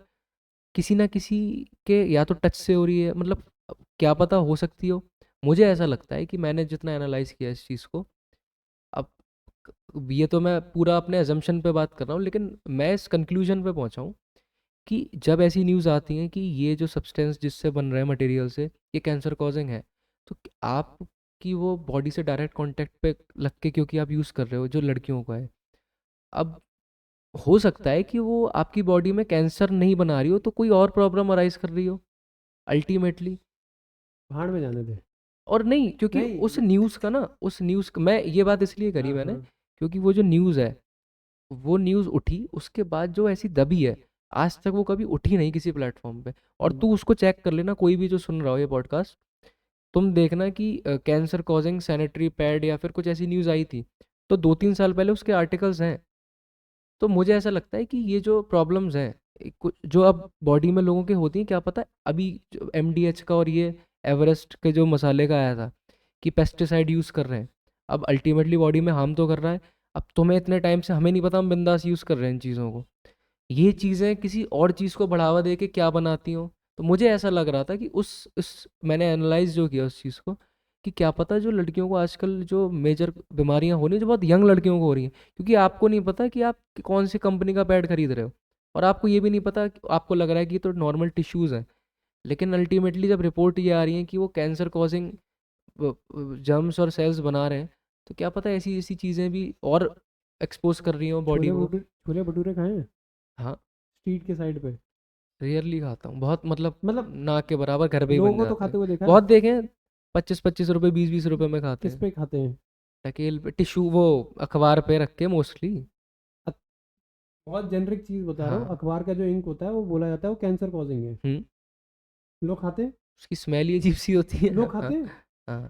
किसी ना किसी के या तो टच से हो रही है, मतलब अब क्या पता हो सकती हो। मुझे ऐसा लगता है कि मैंने जितना एनालाइज किया इस चीज़ को, अब ये तो मैं पूरा अपने एजम्पशन पे बात कर रहा हूँ, लेकिन मैं इस कंक्लूजन पे पहुंचा हूँ कि जब ऐसी न्यूज़ आती हैं कि ये जो सब्सटेंस जिससे बन रहे हैं मटेरियल से, ये कैंसर कॉजिंग है, तो आपकी वो बॉडी से डायरेक्ट कांटेक्ट पे लग के, क्योंकि आप यूज़ कर रहे हो, जो लड़कियों का है, अब हो सकता है कि वो आपकी बॉडी में कैंसर नहीं बना रही हो, तो कोई और प्रॉब्लम अराइज कर रही हो अल्टीमेटली। भाड़ में जाने दे। और नहीं, क्योंकि उस नहीं, न्यूज़ का ना, उस न्यूज़ का मैं ये बात इसलिए करी हाँ मैंने, हाँ, क्योंकि वो जो न्यूज़ है, वो न्यूज़ उठी उसके बाद जो ऐसी दबी है, आज तक वो कभी उठी नहीं किसी प्लेटफॉर्म पे। और हम्म, तू उसको चेक कर लेना, कोई भी जो सुन रहा हो ये पॉडकास्ट, तुम देखना कि कैंसर कॉजिंग सैनिटरी पैड या फिर कुछ ऐसी न्यूज़ आई थी, तो 2-3 साल पहले उसके आर्टिकल्स हैं। तो मुझे ऐसा लगता है कि ये जो प्रॉब्लम्स हैं, कुछ जो अब बॉडी में लोगों के होती हैं, क्या पता अभी जो एमडीएच का और ये एवरेस्ट के जो मसाले का आया था, कि पेस्टिसाइड यूज़ कर रहे हैं, अब अल्टीमेटली बॉडी में हार्म तो कर रहा है। अब तुम्हें इतने टाइम से हमें नहीं पता, हम बिंदास यूज़ कर रहे हैं इन चीज़ों को। ये चीज़ें किसी और चीज़ को बढ़ावा दे के क्या बनाती हो। तो मुझे ऐसा लग रहा था कि उस मैंने एनालाइज जो किया उस चीज़ को, कि क्या पता जो लड़कियों को आजकल जो मेजर बीमारियां हो रही हैं जो बहुत यंग लड़कियों को हो रही हैं, क्योंकि आपको नहीं पता कि आप कौन सी कंपनी का पैड खरीद रहे हो, और आपको ये भी नहीं पता आपको लग रहा है कि ये तो नॉर्मल टिश्यूज़ हैं, लेकिन अल्टीमेटली जब रिपोर्ट ये आ रही है कि वो कैंसर कॉजिंग जर्म्स और सेल्स बना रहे हैं, तो क्या पता ऐसी ऐसी चीज़ें भी और एक्सपोज कर रही हो बॉडी को। छोले भटूरे खाए हैं हाँ, स्ट्रीट के साइड पे? रेयरली खाता हूँ, बहुत मतलब मतलब ना के बराबर घर पे ही लोगों बन को तो जाते हैं। खाते हुए देखा है। बहुत देखे हैं, 25-25 रुपए 20-20 रुपए में खाते किस हैं। पे खाते हैं? टकेल पे टिश्यू, वो अखबार पे रख के मोस्टली। अ- बहुत जेनरिक चीज़ बता रहा हूँ, हाँ। अखबार का जो इंक होता है वो बोला जाता है वो कैंसर कॉजिंग है। हम्म। लोग खाते हैं। उसकी स्मेल ही अजीब सी होती है। लोग हाँ। खाते हैं। हाँ।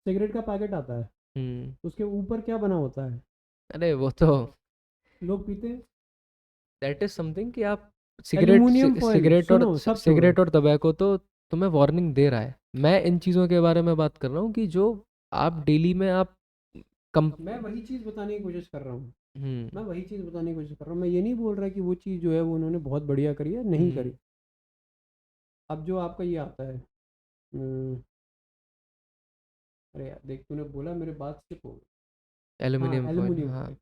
सिगरेट का पैकेट आता है, हम्म। उसके ऊपर क्या बना होता है? अरे वो तो लोग पीते हैं। दैट इज समथिंग कि आप सिगरेट एल्यूमिनियम फॉयल, सिगरेट और सुनो सब छोड़ो। सिगरेट और तंबाकू तो तुम्हें वार्निंग दे रहा है। मैं इन चीज़ों के बारे में बात कर रहा हूँ कि जो आप डेली में आप कम। मैं वही चीज़ बताने की कोशिश कर रहा हूँ। मैं हम्म। वही चीज़ बताने की कोशिश कर रहा हूँ। मैं ये नहीं बोल रहा कि वो चीज़ जो है वो उन्होंने बहुत बढ़िया करी है, नहीं हम्म। करी। अब जो आपका ये आता है, अरे यार देख, तूने बोला मेरे बात स्किप हो गई। हाँ, एल्यूमिनियम फॉयल, एल्युमिनियम हाँ। फॉयल।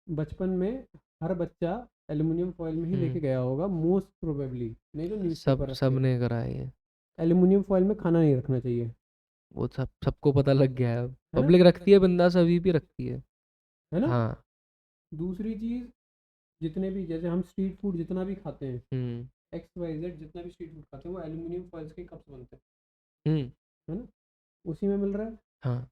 बचपन में हर बच्चा एल्युमिनियम फॉयल में ही लेके हम्म। गया होगा मोस्ट प्रोबेबली, नहीं तो सब न्यूज़पेपर रख सब के। ने करा है ये। एल्युमिनियम फॉयल में खाना नहीं रखना चाहिए, वो सबको पता लग गया है अब। है ना? पब्लिक रखती है, बिंदास अभी भी रखती है। है ना? हाँ। दूसरी चीज़, जितने भी जैसे हम स्ट्रीट फूड जितना भी खाते हैं, हम्म। एक्स वाई जेड जितना भी स्ट्रीट फूड खाते हैं वो एल्युमिनियम फॉइल्स के कप्स बनते हैं, हम्म। है ना? उसी में मिल रहा है। हाँ।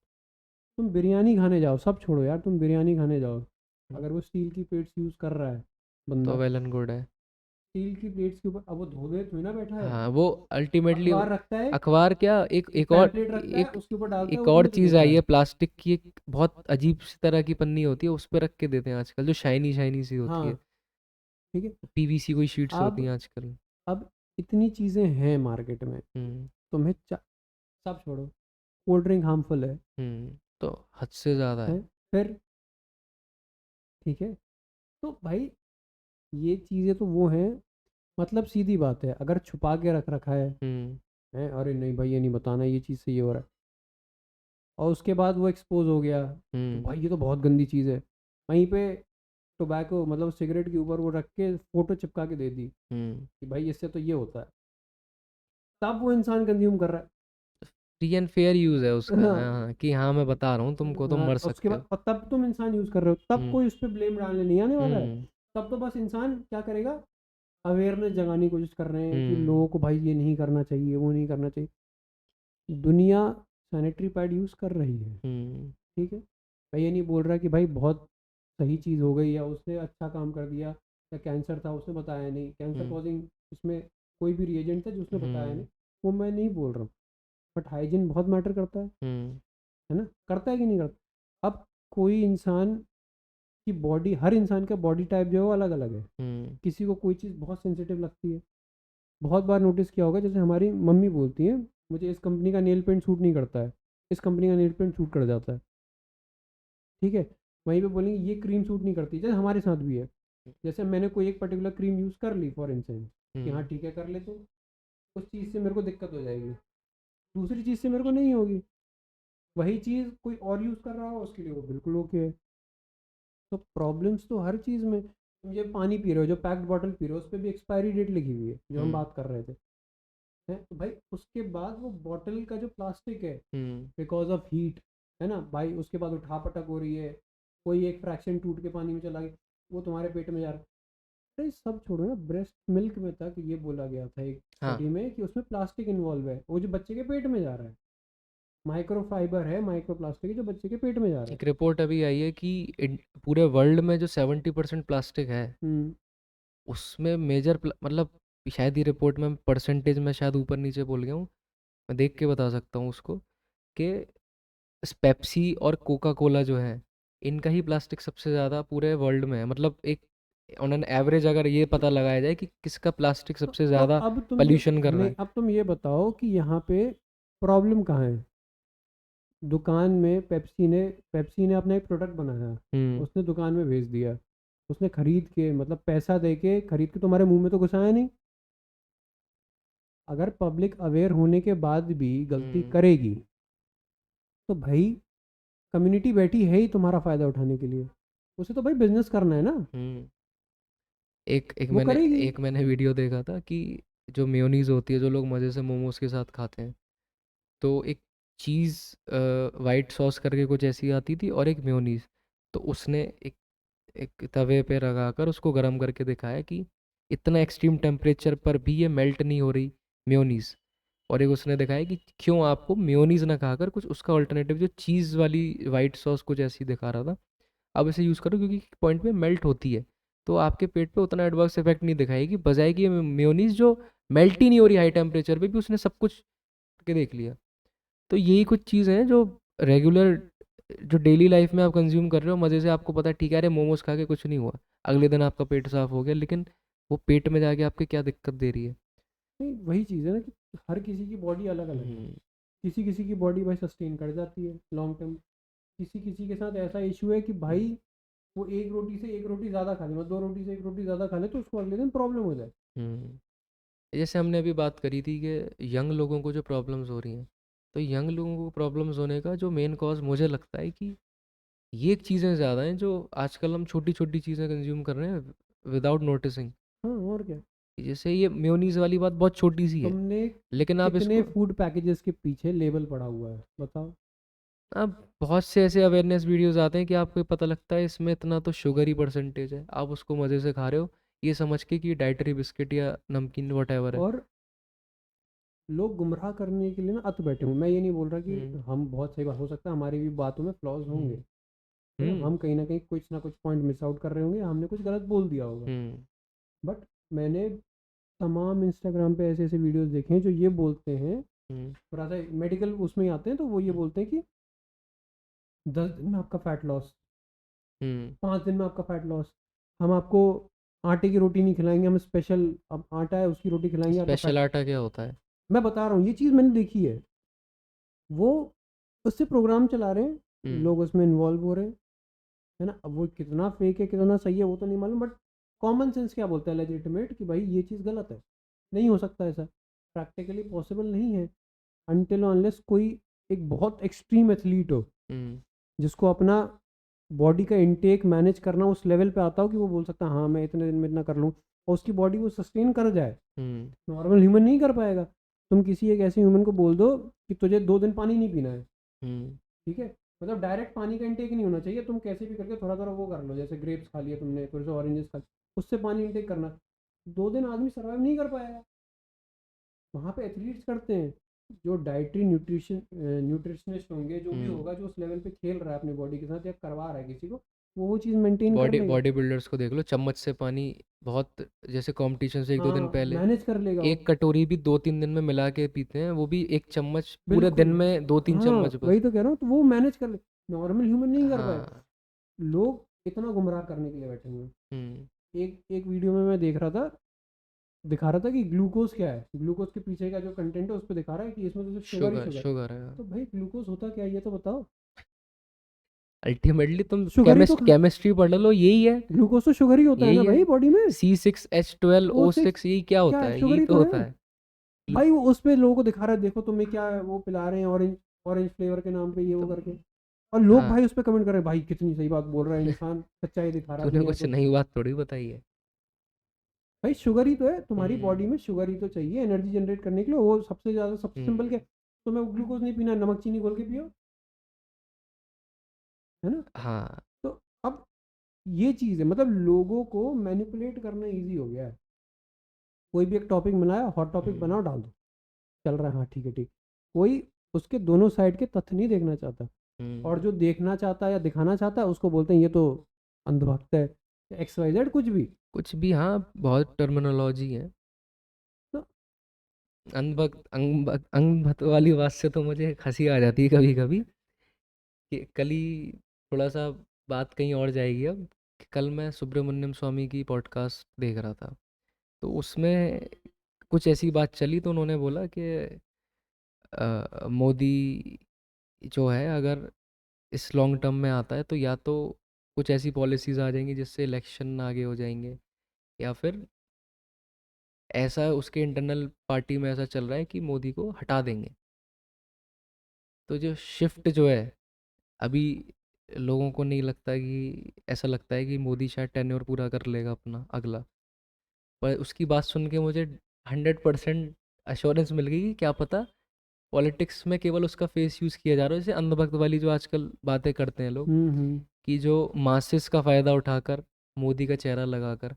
तुम बिरयानी खाने जाओ, सब छोड़ो यार, तुम बिरयानी खाने जाओ, हम्म, अगर वो स्टील की प्लेट्स यूज़ कर रहा है तो बंदा, वेल एंड गुड है। स्टील की प्लेट्स के ऊपर, अब वो धोने थोड़ी ना बैठा है। हाँ, वो अल्टीमेटली अखबार रखता है, अखबार क्या, एक एक एक और पैम्पलेट रखता है, एक उसके ऊपर डालता है, एक वो और तुम्हें दे चीज़ देता आई है, है। प्लास्टिक की एक बहुत अजीब सी तरह की पन्नी होती है, उस पर रख के देते हैं आजकल, जो शाइनी शाइनी सी होती है। हाँ, ठीक है। पीवीसी कोई शीट्स होती अब हैं आजकल। अब इतनी चीज़ें हैं मार्केट में, हम्म। तुम्हें सब छोड़ो, कोल्ड ड्रिंक हार्मफुल तो हद से ज़्यादा है है। फिर, ठीक है। तो भाई ये चीज़ें तो वो हैं, मतलब सीधी बात है, अगर छुपा के रख रखा हम्म। है, अरे नहीं भाई ये नहीं बताना ये चीज़ से ये हो रहा है, और उसके बाद वो एक्सपोज हो गया, तो हम्म। भाई ये तो बहुत गंदी चीज़ है। वहीं पे टोबैको मतलब सिगरेट के ऊपर वो रख के फ़ोटो चिपका के दे दी हम्म। कि भाई इससे तो ये होता है, तब वो इंसान कंज्यूम कर रहा फ्री एंड फेयर यूज़ है है उसका, ना? हाँ, कि हाँ मैं बता रहा हूँ तुमको, तुम मर उसके सकते बाद हो। और तब तुम इंसान यूज़ कर रहे हो, तब हम्म। कोई उस पर ब्लेम डालने नहीं आने वाला है। हम्म। तब तो बस इंसान क्या करेगा, अवेयरनेस जगाने की कोशिश कर रहे हैं कि हम्म। लोगों को भाई ये नहीं करना चाहिए, वो नहीं करना चाहिए। दुनिया सैनिटरी पैड यूज़ कर रही है, हम्म। ठीक है। मैं ये नहीं बोल रहा कि भाई बहुत सही चीज़ हो गई या उसने अच्छा काम कर दिया, या कैंसर था उसने बताया नहीं, कैंसर हम्म। कॉजिंग उसमें कोई भी रिएजेंट था जो उसने बताया नहीं, हम्म। वो मैं नहीं बोल रहा हूँ। बट हाइजीन बहुत मैटर करता हम्म। है ना? करता है कि नहीं करता? अब कोई इंसान की बॉडी, हर इंसान का बॉडी टाइप जो है वो अलग अलग है। हम्म। किसी को कोई चीज़ बहुत सेंसिटिव लगती है। बहुत बार नोटिस किया होगा, जैसे हमारी मम्मी बोलती हैं मुझे इस कंपनी का नेल पेंट सूट नहीं करता है, इस कंपनी का नेल पेंट सूट कर जाता है, ठीक है। वहीं पे बोलेंगे ये क्रीम सूट नहीं करती, जैसे हमारे साथ भी है। जैसे मैंने कोई एक पर्टिकुलर क्रीम यूज़ कर ली फॉर इंस्टेंस, कि हाँ हम्म। ठीक है कर ले, तो उस चीज़ से मेरे को दिक्कत हो जाएगी, दूसरी चीज़ से मेरे को नहीं होगी। वही चीज़ कोई और यूज़ कर रहा हो उसके लिए वो बिल्कुल ओके है। तो प्रॉब्लम्स तो हर चीज़ में, तुम ये पानी पी रहे हो, जो पैक्ड बॉटल पी रहे हो, उस पर भी एक्सपायरी डेट लिखी हुई है, जो हम हम्म। बात कर रहे थे, है तो भाई उसके बाद वो बॉटल का जो प्लास्टिक है, हम्म। बिकॉज ऑफ हीट, है ना भाई, उसके बाद उठा पटक हो रही है, कोई एक फ्रैक्शन टूट के पानी में चला गया, वो तुम्हारे पेट में जा रहा है। अरे सब छोड़ो ना, ब्रेस्ट मिल्क में तक ये बोला गया था एक हाँ, स्टडी में कि उसमें प्लास्टिक इन्वॉल्व है, वो जो बच्चे के पेट में जा रहा है, माइक्रो फाइबर है, माइक्रो प्लास्टिक है जो बच्चे के पेट में जा रहा है। एक रिपोर्ट अभी आई है कि पूरे वर्ल्ड में जो 70% प्लास्टिक है, हम्म। उसमें मेजर मतलब, शायद ये रिपोर्ट में परसेंटेज में शायद ऊपर नीचे बोल गया हूँ, मैं देख के बता सकता हूँ उसको, कि पेप्सी और कोका कोला जो है, इनका ही प्लास्टिक सबसे ज़्यादा पूरे वर्ल्ड में है। मतलब एक ऑन एन एवरेज अगर ये पता लगाया जाए कि किसका प्लास्टिक सबसे तो ज़्यादा अब तुम ये, पॉल्यूशन कर रहा नहीं है। अब तुम ये बताओ कि यहाँ पे प्रॉब्लम कहाँ है? दुकान में पेप्सी ने अपना एक प्रोडक्ट बनाया, हम्म। उसने दुकान में भेज दिया, उसने खरीद के मतलब पैसा दे के खरीद के तुम्हारे मुंह में तो घुसाया नहीं। अगर पब्लिक अवेयर होने के बाद भी गलती करेगी तो भाई कम्युनिटी बैठी है ही तुम्हारा फ़ायदा उठाने के लिए, उसे तो भाई बिजनेस करना है ना, हम्म। एक एक वो मैंने करेगी। एक मैंने वीडियो देखा था कि जो मेयोनीज होती है जो लोग मज़े से मोमोज के साथ खाते हैं, तो एक चीज़ वाइट सॉस करके कुछ ऐसी आती थी और एक मेयोनीज। तो उसने एक एक तवे पे लगाकर उसको गर्म करके दिखाया कि इतना एक्सट्रीम टेम्परेचर पर भी ये मेल्ट नहीं हो रही मेयोनीज। और एक उसने दिखाया कि क्यों आपको मेयोनीज ना खाकर कुछ उसका ऑल्टरनेटिव जो चीज़ वाली वाइट सॉस कुछ ऐसी दिखा रहा था, आप इसे यूज़ करो क्योंकि पॉइंट पे मेल्ट होती है, तो आपके पेट पे उतना एडवर्स इफेक्ट नहीं दिखाएगी, बजाय कि ये मेयोनीज जो मेल्ट ही नहीं हो रही हाई टेम्परेचर पे भी, उसने सब कुछ के देख लिया। तो यही कुछ चीज़ें हैं जो रेगुलर जो डेली लाइफ में आप कंज्यूम कर रहे हो मज़े से, आपको पता है ठीक है अरे मोमोज खा के कुछ नहीं हुआ, अगले दिन आपका पेट साफ हो गया, लेकिन वो पेट में जाके आपके क्या दिक्कत दे रही है। नहीं वही चीज़ है ना कि हर किसी की बॉडी अलग अलग है। हम्म। किसी किसी की बॉडी भाई सस्टेन कर जाती है लॉन्ग टर्म, किसी किसी के साथ ऐसा इशू है कि हम्म। भाई वो एक रोटी से एक रोटी ज़्यादा खा ले, मतलब दो रोटी से एक रोटी ज़्यादा खा ले तो उसको अगले दिन प्रॉब्लम हो जाए। जैसे हमने अभी बात करी थी कि यंग लोगों को जो प्रॉब्लम्स हो रही हैं, तो यंग लोगों को प्रॉब्लम्स होने का जो मेन कॉज मुझे लगता है कि ये चीज़ें ज़्यादा हैं जो आजकल हम छोटी छोटी चीज़ें कंज्यूम कर रहे हैं विदाउट नोटिसिंग। हाँ और क्या। जैसे ये मेयोनीज वाली बात बहुत छोटी सी है, तुमने लेकिन आप कितने इसको, फूड पैकेजेस के पीछे लेबल पड़ा हुआ है बताओ। अब बहुत से ऐसे अवेयरनेस वीडियोस आते हैं कि आपको ये पता लगता है इसमें इतना तो शुगर ही परसेंटेज है, आप उसको मज़े से खा रहे हो ये समझ के कि डाइटरी बिस्किट या नमकीन वट है। और लोग गुमराह करने के लिए ना अत बैठे हूँ, मैं ये नहीं बोल रहा हम्म। कि हम बहुत सही बात हो सकता है हमारी भी बातों में फ्लॉज होंगे, हम्म। है ना, हम्म। हम कहीं ना कहीं कुछ ना कुछ पॉइंट मिस आउट कर रहे होंगे, हमने कुछ गलत बोल दिया होगा। हम्म। बट मैंने तमाम इंस्टाग्राम पे ऐसे ऐसे वीडियोस देखे हैं जो ये बोलते हैं, हम्म। थोड़ा सा मेडिकल उसमें ही आते हैं, तो वो ये हम्म। बोलते हैं कि 10 दिन में आपका फैट लॉस, हम्म। 5 दिन में आपका फैट लॉस, हम आपको आटे की रोटी नहीं खिलाएंगे, हम स्पेशल, अब आटा है उसकी रोटी खिलाएंगे आपका स्पेशल फैट। आटा क्या होता है? मैं बता रहा हूँ ये चीज़ मैंने देखी है, वो उससे प्रोग्राम चला रहे हैं, हम्म। लोग उसमें इन्वॉल्व हो रहे हैं, है ना, अब वो कितना फेक है कितना सही है वो तो नहीं मालूम, बट कॉमन सेंस क्या बोलता है लेजिटिमेट कि भाई ये चीज़ गलत है, नहीं हो सकता ऐसा, प्रैक्टिकली पॉसिबल नहीं है, अनटिल अनलेस कोई एक बहुत एक्सट्रीम एथलीट हो हम्म। जिसको अपना बॉडी का इनटेक मैनेज करना उस लेवल पे आता हो कि वो बोल सकता है हाँ मैं इतने दिन में इतना कर लूँ, और उसकी बॉडी वो सस्टेन कर जाए। हम्म। नॉर्मल ह्यूमन नहीं कर पाएगा। तुम किसी एक ऐसे ह्यूमन को बोल दो कि तुझे 2 दिन पानी नहीं पीना है, हम्म। ठीक है, मतलब डायरेक्ट पानी का इंटेक नहीं होना चाहिए, तुम कैसे भी करके थोड़ा थोड़ा वो कर लो, जैसे ग्रेप्स खा लिए तुमने, थोड़े से ऑरेंजेस खा लिए, उससे पानी इंटेक करना, 2 दिन आदमी सर्वाइव नहीं कर पाएगा। वहाँ पे एथलीट्स करते हैं, जो डाइटरी न्यूट्रिशनिस्ट होंगे, जो भी हम्म। होगा जो उस लेवल पे खेल रहा है अपनी बॉडी के साथ या करवा रहा है किसी को, वो चीज़ मेंटेन कर बॉडी लेगा। बॉडी बिल्डर्स को देख लो, चम्मच से पानी, बहुत जैसे कंपटीशन से एक दो दिन हाँ पहले मैनेज कर लेगा वो। एक कटोरी भी 2-3 दिन में मिला के पीते हैं, वो भी एक चम्मच पूरे दिन बिल्कुल। में 2-3 चम्मच हाँ बस। वही तो कह रहा हूँ, तो वो मैनेज कर ले, नॉर्मल ह्यूमन नहीं कर पाए। हाँ। लोग इतना गुमराह करने के लिए बैठे हुए हैं। हम्म। एक एक वीडियो में मैं देख रहा था, दिखा रहा था कि ग्लूकोज क्या है, ग्लूकोज के पीछे का जो कंटेंट है उस पर दिखा रहा है कि इसमें तो सिर्फ शुगर ही शुगर शुगर है। शुगर है। तो भाई ग्लूकोज होता क्या है ये तो बताओ। अल्टीमेटली तुम शुगर ही तो केमिस्ट्री पढ़ लो, यही है। ग्लूकोज तो शुगर ही होता है ना यही है। भाई बॉडी में। ओ सिक्स C6H12O6 यही क्या क्या होता है, है? शुगर यही ही तो तो होता है। है। भाई वो उस पे लोगों को दिखा रहा है, देखो तुम्हें क्या वो पिला रहे हैं, ऑरेंज ऑरेंज फ्लेवर के नाम पे ये वो तुम करके, और लोग हाँ, भाई उस पर कमेंट कर रहे हैं, भाई कितनी सही बात बोल रहा है इंसान, सच्चाई दिखा रहा है तूने दुनिया कुछ को। नई बात थोड़ी बताई है। भाई शुगर ही तो है, तुम्हारी हम्म। बॉडी में शुगर ही तो चाहिए एनर्जी जनरेट करने के लिए, वो सबसे ज़्यादा सबसे सिंपल क्या, हम्म। तुम्हें ग्लूकोज नहीं पीना, नमक चीनी घोल के पियो, है ना। हाँ। तो अब ये चीज़ है, मतलब लोगों को मैनिपुलेट करना इजी हो गया है, कोई भी एक टॉपिक बनाया, हॉट टॉपिक हम्म। बनाओ डाल दो, चल रहा है, हाँ ठीक है ठीक, कोई उसके दोनों साइड के तथ्य नहीं देखना चाहता, और हम्म। जो देखना चाहता है या दिखाना चाहता है उसको बोलते हैं ये तो अंधभक्त है, एक्स वाई जेड कुछ भी। कुछ भी, हाँ बहुत टर्मिनोलॉजी है। तो अंगभक्त वाली बात से तो मुझे हंसी आ जाती है कभी कभी, कि कल ही थोड़ा सा बात कहीं और जाएगी अब, कि कल मैं सुब्रमण्यम स्वामी की पॉडकास्ट देख रहा था, तो उसमें कुछ ऐसी बात चली, तो उन्होंने बोला कि मोदी जो है अगर इस लॉन्ग टर्म में आता है तो या तो कुछ ऐसी पॉलिसीज़ आ जाएंगी जिससे इलेक्शन आगे हो जाएंगे, या फिर ऐसा उसके इंटरनल पार्टी में ऐसा चल रहा है कि मोदी को हटा देंगे। तो जो शिफ्ट जो है अभी, लोगों को नहीं लगता कि, ऐसा लगता है कि मोदी शायद टेन्योर पूरा कर लेगा अपना अगला। पर उसकी बात सुन के मुझे 100% अश्योरेंस मिल गई कि क्या पता पॉलिटिक्स में केवल उसका फेस यूज़ किया जा रहा है, जैसे अंधभक्त वाली जो आजकल बातें करते हैं लोग, हम्म। कि जो मासेस का फ़ायदा उठाकर मोदी का चेहरा लगाकर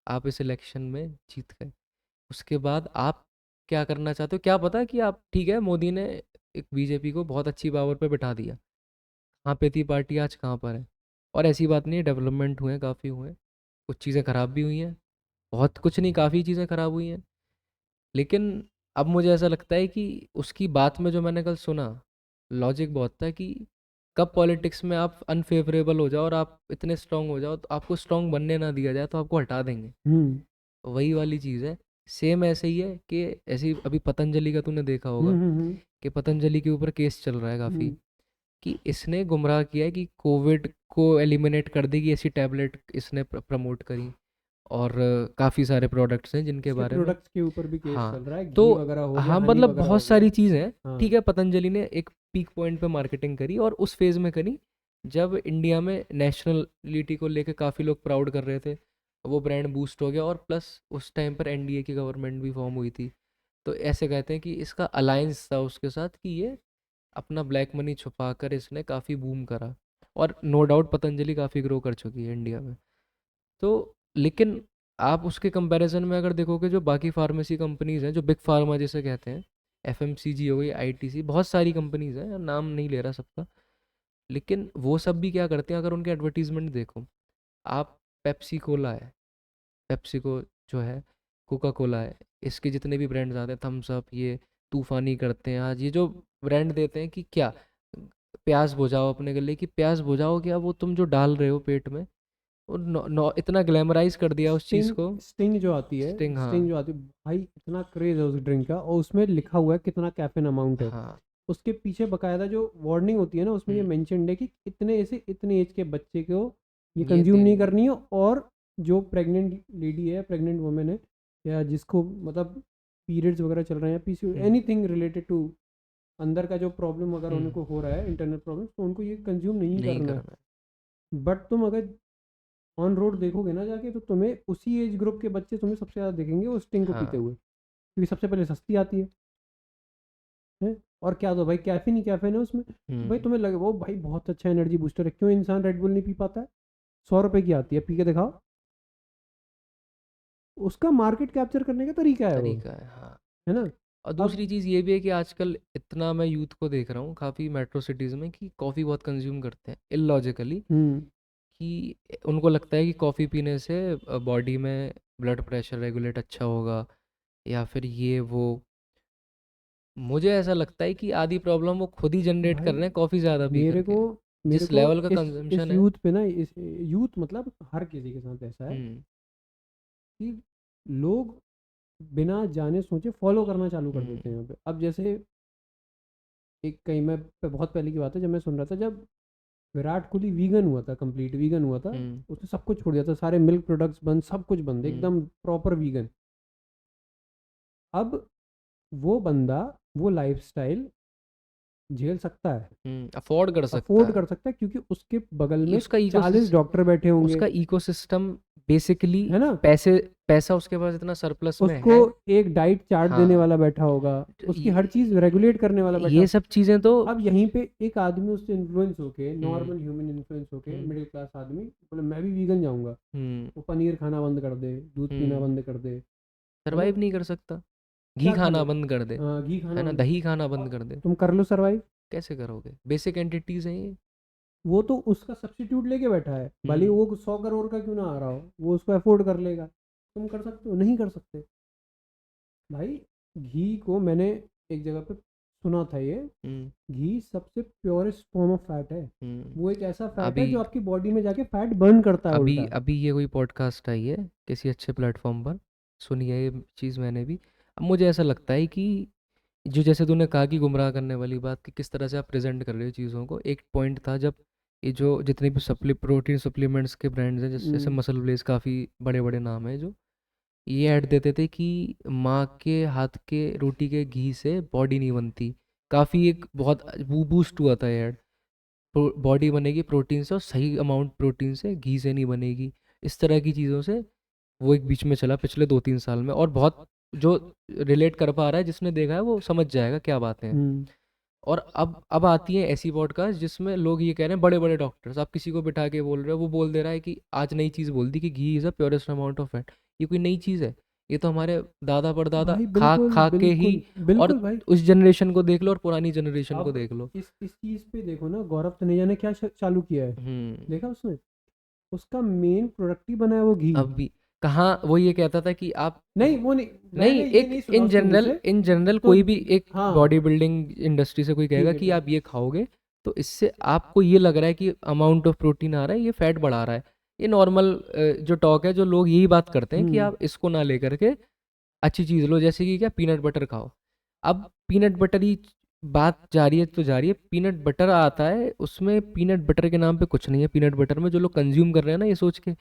आप इस इलेक्शन में जीत गए। उसके बाद आप क्या करना चाहते हो क्या पता, कि आप ठीक है, मोदी ने एक बीजेपी को बहुत अच्छी पावर पे बिठा दिया, कहाँ पे थी पार्टी आज कहाँ पर है। और ऐसी बात नहीं है, डेवलपमेंट हुए हैं, काफ़ी हुए हैं, कुछ चीज़ें ख़राब भी हुई हैं, बहुत कुछ नहीं, काफ़ी चीज़ें ख़राब हुई हैं। लेकिन अब मुझे ऐसा लगता है कि उसकी बात में जो मैंने कल सुना, लॉजिक बहुत था कि कब पॉलिटिक्स में आप अनफेवरेबल हो जाओ और आप इतने स्ट्रांग हो जाओ तो आपको स्ट्रांग बनने ना दिया जाए तो आपको हटा देंगे। हम्म। वही वाली चीज़ है। सेम ऐसे ही है कि ऐसे ही अभी पतंजलि का तूने देखा होगा हम्म। कि पतंजलि के ऊपर केस चल रहा है काफ़ी, हम्म। कि इसने गुमराह किया है, कि कोविड को एलिमिनेट कर देगी ऐसी टैबलेट इसने प्रमोट करी। और काफ़ी सारे प्रोडक्ट्स हैं जिनके इसके बारे में। प्रोडक्ट्स के ऊपर भी केस हाँ, चल रहा है, घी तो वगैरह हो गया, हाँ, हनी मतलब वगैरह बहुत हो गया। सारी चीज़ें हैं। हाँ। ठीक है, पतंजलि ने एक पीक पॉइंट पे मार्केटिंग करी और उस फेज़ में करी जब इंडिया में नेशनलिटी को लेके काफ़ी लोग प्राउड कर रहे थे, वो ब्रांड बूस्ट हो गया। और प्लस उस टाइम पर एनडीए की गवर्नमेंट भी फॉर्म हुई थी, तो ऐसे कहते हैं कि इसका अलायंस था उसके साथ, कि ये अपना ब्लैक मनी छुपा कर इसने काफ़ी बूम करा। और नो डाउट पतंजलि काफ़ी ग्रो कर चुकी है इंडिया में। तो लेकिन आप उसके कंपैरिजन में अगर देखोगे, जो बाकी फार्मेसी कंपनीज हैं, जो बिग फार्मा जिसे कहते हैं, एफएमसीजी हो गई, आईटीसी, बहुत सारी कंपनीज हैं, नाम नहीं ले रहा सबका, लेकिन वो सब भी क्या करते हैं, अगर उनके एडवर्टीजमेंट देखो आप, पेप्सी कोला है, पेप्सिको जो है, कोका कोला है, इसके जितने भी ब्रांड्स आते हैं, थम्स अप, ये तूफानी करते हैं, आज ये जो ब्रांड देते हैं कि क्या प्यास बुझाओ अपने गले की, प्यास बुझाओ, क्या वो तुम जो डाल रहे हो पेट में, वो इतना ग्लैमराइज कर दिया उस चीज़ स्टिंग को। स्टिंग जो आती है, स्टिंग, हाँ। स्टिंग जो आती है, भाई इतना क्रेज है उस ड्रिंक का, और उसमें लिखा हुआ है कितना कैफीन अमाउंट है। हाँ। उसके पीछे बकायदा जो वार्निंग होती है ना, उसमें ये हम्म, मेंशन्ड है कि इतने से इतने एज के बच्चे को ये ये कंज्यूम नहीं देनी है। करनी है, और जो प्रेग्नेंट लेडी है, प्रेग्नेंट वुमेन है, या जिसको मतलब पीरियड्स वगैरह चल रहे हैं, PC hmm. Anything related to अंदर का जो प्रॉब्लम अगर हम्म। उनको हो रहा है, इंटरनल प्रॉब्लम, तो उनको ये कंज्यूम नहीं नहीं करना है। करना है। बट तुम अगर ऑन रोड देखोगे ना जाके, तो तुम्हें उसी एज ग्रुप के बच्चे तुम्हें सबसे ज़्यादा देखेंगे वो स्टिंग को पीते हाँ। हुए, क्योंकि सबसे पहले सस्ती आती है। और क्या तो भाई कैफीन ही कैफीन है उसमें, तो भाई हम्म। तुम्हें लगे वो भाई बहुत अच्छा एनर्जी बूस्टर है, क्यों इंसान रेड बुल नहीं पी पाता है? 100 रुपए की आती है, पी के दिखाओ। उसका मार्केट कैप्चर करने का तरीका है वो, तरीका है, हाँ। है ना? और अब दूसरी चीज़ ये भी है कि आजकल इतना मैं यूथ को देख रहा हूँ काफ़ी मेट्रो सिटीज़ में, कि कॉफ़ी बहुत कंज्यूम करते हैं इलॉजिकली, हम्म। कि उनको लगता है कि कॉफ़ी पीने से बॉडी में ब्लड प्रेशर रेगुलेट अच्छा होगा, या फिर ये वो। मुझे ऐसा लगता है कि आधी प्रॉब्लम वो खुद ही जनरेट कर भाई रहे हैं कॉफ़ी ज़्यादा पी मेरे को करके, मेरे जिस को लेवल का इस कंजम्पशन है। यूथ पे ना, इस यूथ मतलब हर किसी के साथ ऐसा है हम्म। कि लोग बिना जाने सोचे फॉलो करना चालू कर देते हम्म। हैं यहाँ पे। अब जैसे एक कहीं मैं बहुत पहले की बात है, जब मैं सुन रहा था, जब विराट कोहली वीगन हुआ था, कंप्लीट वीगन हुआ था, हम्म। उसने सब कुछ छोड़ दिया था, सारे मिल्क प्रोडक्ट्स बंद, सब कुछ बंद, हम्म। एकदम प्रॉपर वीगन। अब वो बंदा वो लाइफस्टाइल झेल सकता है, अफोर्ड कर सकता अफोर्ड है। कर सकता है, क्योंकि उसके बगल में उसका 40 इकोसिस डॉक्टर बैठे होंगे, उसका इकोसिस्टम बेसिकली, है ना? पैसे, पैसा उसके पास इतना सरप्लस में उसको है। एक डाइट चार्ट देने हाँ। वाला बैठा होगा, तो उसकी हर चीज़ रेगुलेट करने वाला बैठा ये होगा। सब चीज़ें तो। अब यहीं पे एक आदमी उससे इन्फ्लुएंस होके, हम्म। नॉर्मल ह्यूमन इन्फ्लुएंस होके, हम्म। मिडिल क्लास आदमी बोले मैं भी वीगन जाऊंगा, हम्म। वो पनीर खाना बंद कर दे, दूध पीना हम्म। बंद कर दे, है ना? सरवाइव नहीं कर सकता। घी क्या खा खाना लो, बंद कर दे, हाँ घी खाना है ना, बंद, दही खाना बंद अब कर दे, तुम कर लो सर्वाइव। कैसे करोगे? बेसिक एंटिटीज हैं ये। वो तो उसका सब्स्टिट्यूट लेके बैठा है, भले हम्म। वो 100 करोड़ का क्यों ना आ रहा हो, वो उसको अफोर्ड कर लेगा। तुम कर सकते हो? नहीं कर सकते भाई। घी को मैंने एक जगह पे सुना था, ये हम्म। घी सबसे प्योरेस्ट फॉर्म ऑफ फैट है। हम्म। वो एक ऐसा फैट है अभी जो आपकी बॉडी में जाके फैट बर्न करता है अभी उल्टा। अभी ये कोई पॉडकास्ट आई है किसी अच्छे प्लेटफॉर्म पर, सुनी है ये चीज़ मैंने भी। अब मुझे ऐसा लगता है कि जो, जैसे तूने कहा कि गुमराह करने वाली बात, कि किस तरह से आप प्रेजेंट कर रहे हो चीज़ों को, एक पॉइंट था जब ये जो जितने भी प्रोटीन सप्लीमेंट्स के ब्रांड्स हैं, जैसे मसल ब्लेज, काफ़ी बड़े बड़े नाम हैं, जो ये ऐड देते थे कि माँ के हाथ के रोटी के घी से बॉडी नहीं बनती। काफ़ी एक बहुत बूस्ट हुआ था ये ऐड। बॉडी बनेगी प्रोटीन से, और सही अमाउंट प्रोटीन से, घी से नहीं बनेगी। इस तरह की चीज़ों से वो एक बीच में चला पिछले 2-3 साल में, और बहुत जो रिलेट कर पा रहा है, जिसने देखा है वो समझ जाएगा क्या बातें हैं। और अब आती है ऐसी पॉडकास्ट जिसमें लोग ये कह रहे हैं, बड़े बड़े डॉक्टर्स, आप किसी को बिठा के बोल रहे हो, वो बोल दे रहा है कि आज नई चीज़ बोल दी कि ghee is a purest amount of fat. ये कोई नई चीज़ है? ये तो हमारे दादा परदादा भाई खा बिल्कुल खा के ही। बिल्कुल और बिल्कुल भाई। उस जनरेशन को देख लो और पुरानी जनरेशन को अब देख लो। इस चीज पे देखो ना, गौरव तनेजा ने क्या चालू किया है, हम्म। देखा उसने? उसका मेन प्रोडक्ट ही बना है वो घी। अब भी कहाँ वो ये कहता था कि आप नहीं वो नहीं, नहीं, मैंने ये एक नहीं सुना उसके मुंह से। इन जनरल तो कोई भी एक हाँ बॉडी बिल्डिंग इंडस्ट्री से कोई ठीक कहेगा है कि ठीक आप ये खाओगे तो इससे आपको ये लग रहा है कि अमाउंट ऑफ प्रोटीन आ रहा है, ये फैट बढ़ा रहा है। ये नॉर्मल जो टॉक है, जो लोग यही बात करते हैं कि हम्म आप इसको ना लेकर के अच्छी चीज़ लो, जैसे कि क्या, पीनट बटर खाओ। अब पीनट बटर ही बात जा रही है तो जा रही है, पीनट बटर आता है, उसमें पीनट बटर के नाम पे कुछ नहीं है। पीनट बटर में जो लोग कंज्यूम कर रहे हैं ना, ये सोच के,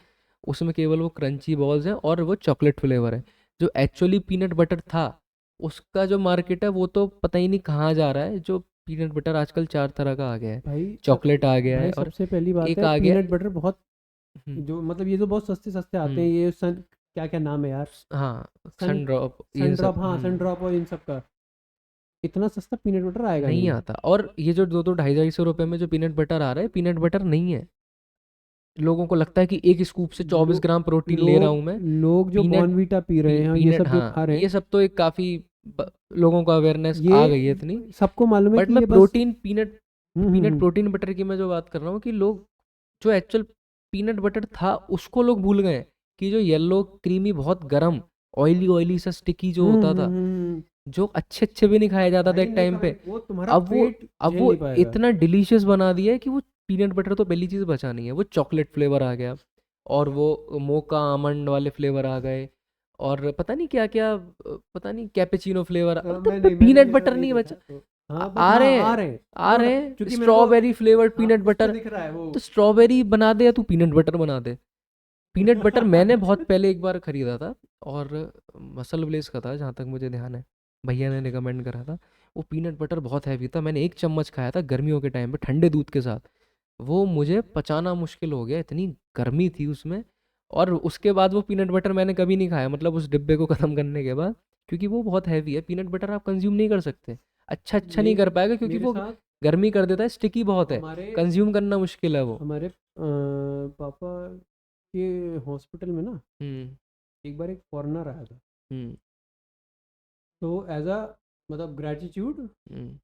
उसमें केवल वो क्रंची बॉल्स हैं और वो चॉकलेट फ्लेवर है। जो एक्चुअली पीनट बटर था, उसका जो मार्केट है वो तो पता ही नहीं कहाँ जा रहा है। जो पीनट बटर आजकल 4 तरह का आ गया है, भाई चॉकलेट आ गया है, भाई और सबसे पहली बात एक है, आ गया। पीनट बटर बहुत, हम्म। जो मतलब ये तो बहुत सस्ते सस्ते आते हैं, हम्म। ये क्या क्या नाम है यार, हाँ, सन सन ड्रॉप, इन सन सब। ड्रॉप, हाँ सन ड्रॉप और इन सब का, इतना सस्ता पीनट बटर आएगा नहीं नहीं। आता। और ये जो 2-2 250 250 रुपए में जो पीनट बटर आ रहा है, पीनट बटर नहीं है। लोगों को लगता है कि एक स्कूप से 24 ग्राम प्रोटीन ले रहा हूँ मैं। लोग जो पीनट बॉर्नवीटा पी रहे हैं, ये पीनट, सब जो हाँ, खा रहे ये हैं, सब तो एक काफ़ी लोगों को अवेयरनेस ये आ गई है इतनी। सबको मालूम है बट कि मैं ये बस protein peanut peanut protein butter की मैं जो बात कर रहा हूँ, कि लोग जो एक्चुअल पीनट बटर था उसको लोग भूल गए। कि जो येलो क्रीमी बहुत गरम ऑयली ऑयली सा स्टिकी जो होता था, जो अच्छे अच्छे भी नहीं खाया जाता था भाई एक नहीं टाइम खाए, पे, वो तुम्हारा अब वो पेट अब झेल वो नहीं पाएगा। इतना डिलीशियस बना दिया है कि वो पीनट बटर तो पहली चीज़ बचा नहीं है, वो चॉकलेट फ्लेवर आ गया, और वो मोका आमंड वाले फ्लेवर आ गए, और पता नहीं क्या क्या, पता नहीं कैपेचिनो फ्लेवर, अब तो मैंने पीनट ये सब बटर नहीं नहीं देखा बचा। तो, आ हाँ बट आ हाँ रहे आ हैं, रहे हैं, आ नो रहे डाउट, हैं क्योंकि मेरे को स्ट्रॉबेरी फ्लेवर्ड हाँ पीनट उस पे बटर। दिख रहा है वो। तो स्ट्रॉबेरी बना दे या तू पीनट बटर बना दे। पीनट बटर मैंने बहुत पहले एक बार खरीदा था, और मसल ब्लेस का था जहाँ तक मुझे ध्यान है, भैया ने रिकमेंड करा था। वो पीनट बटर बहुत हैवी था, मैंने एक चम्मच खाया था गर्मियों के टाइम पे ठंडे दूध के साथ। वो मुझे पचाना मुश्किल हो गया, इतनी गर्मी थी उसमें। और उसके बाद वो पीनट बटर मैंने कभी नहीं खाया, मतलब उस डिब्बे को ख़त्म करने के बाद, क्योंकि वो बहुत हैवी है। पीनट बटर आप कंज्यूम नहीं कर सकते, अच्छा नहीं कर मेरे पाएगा, क्योंकि मेरे वो साथ गर्मी कर देता है, स्टिकी बहुत है, हमारे कंज्यूम करना मुश्किल है वो। हमारे पापा के हॉस्पिटल में ना, हम्म। एक बार एक फॉरेनर आया था, हम्म। तो एज अ मतलब ग्रेटिट्यूड, हम्म।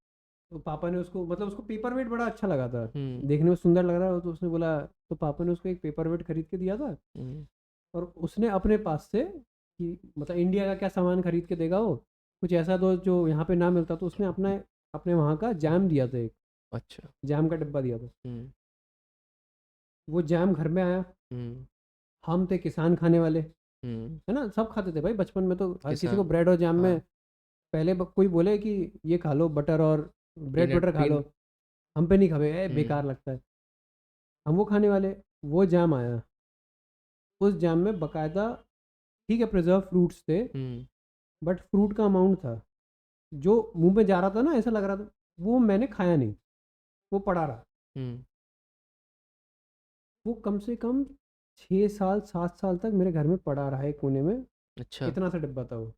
तो पापा ने उसको, मतलब उसको पेपर वेट बड़ा अच्छा लगा था, हम्म। देखने में सुंदर लग रहा था, तो उसने बोला, तो पापा ने उसको एक पेपर वेट खरीद के दिया था। हम्म। और उसने अपने पास से, कि मतलब इंडिया का क्या सामान खरीद के देगा वो, कुछ ऐसा दो जो यहाँ पे ना मिलता, तो उसने अपना अपने वहाँ का जैम दिया था, एक अच्छा। जैम का डिब्बा दिया था। हम्म। वो जैम घर में आया, हम्म। हम थे किसान खाने वाले, हम्म। है ना, सब खाते थे भाई बचपन में, तो हर किसी को किसान। ब्रेड और जैम में, हाँ। पहले कोई बोले कि ये खा लो बटर और ब्रेड पीनट बटर खा लो, पीन हम पे नहीं खावे, हम्म। बेकार लगता है, हम वो खाने वाले। वो जैम आया, उस जैम में बकायदा, ठीक है प्रिजर्व फ्रूट्स थे, हम्म। बट फ्रूट का अमाउंट था जो मुंह में जा रहा था ना, ऐसा लग रहा था, वो मैंने खाया नहीं, वो पड़ा रहा। हम्म। वो कम से कम 6 साल 7 साल तक मेरे घर में पड़ा रहा है कोने में, अच्छा। इतना सा डिब्बा था वो,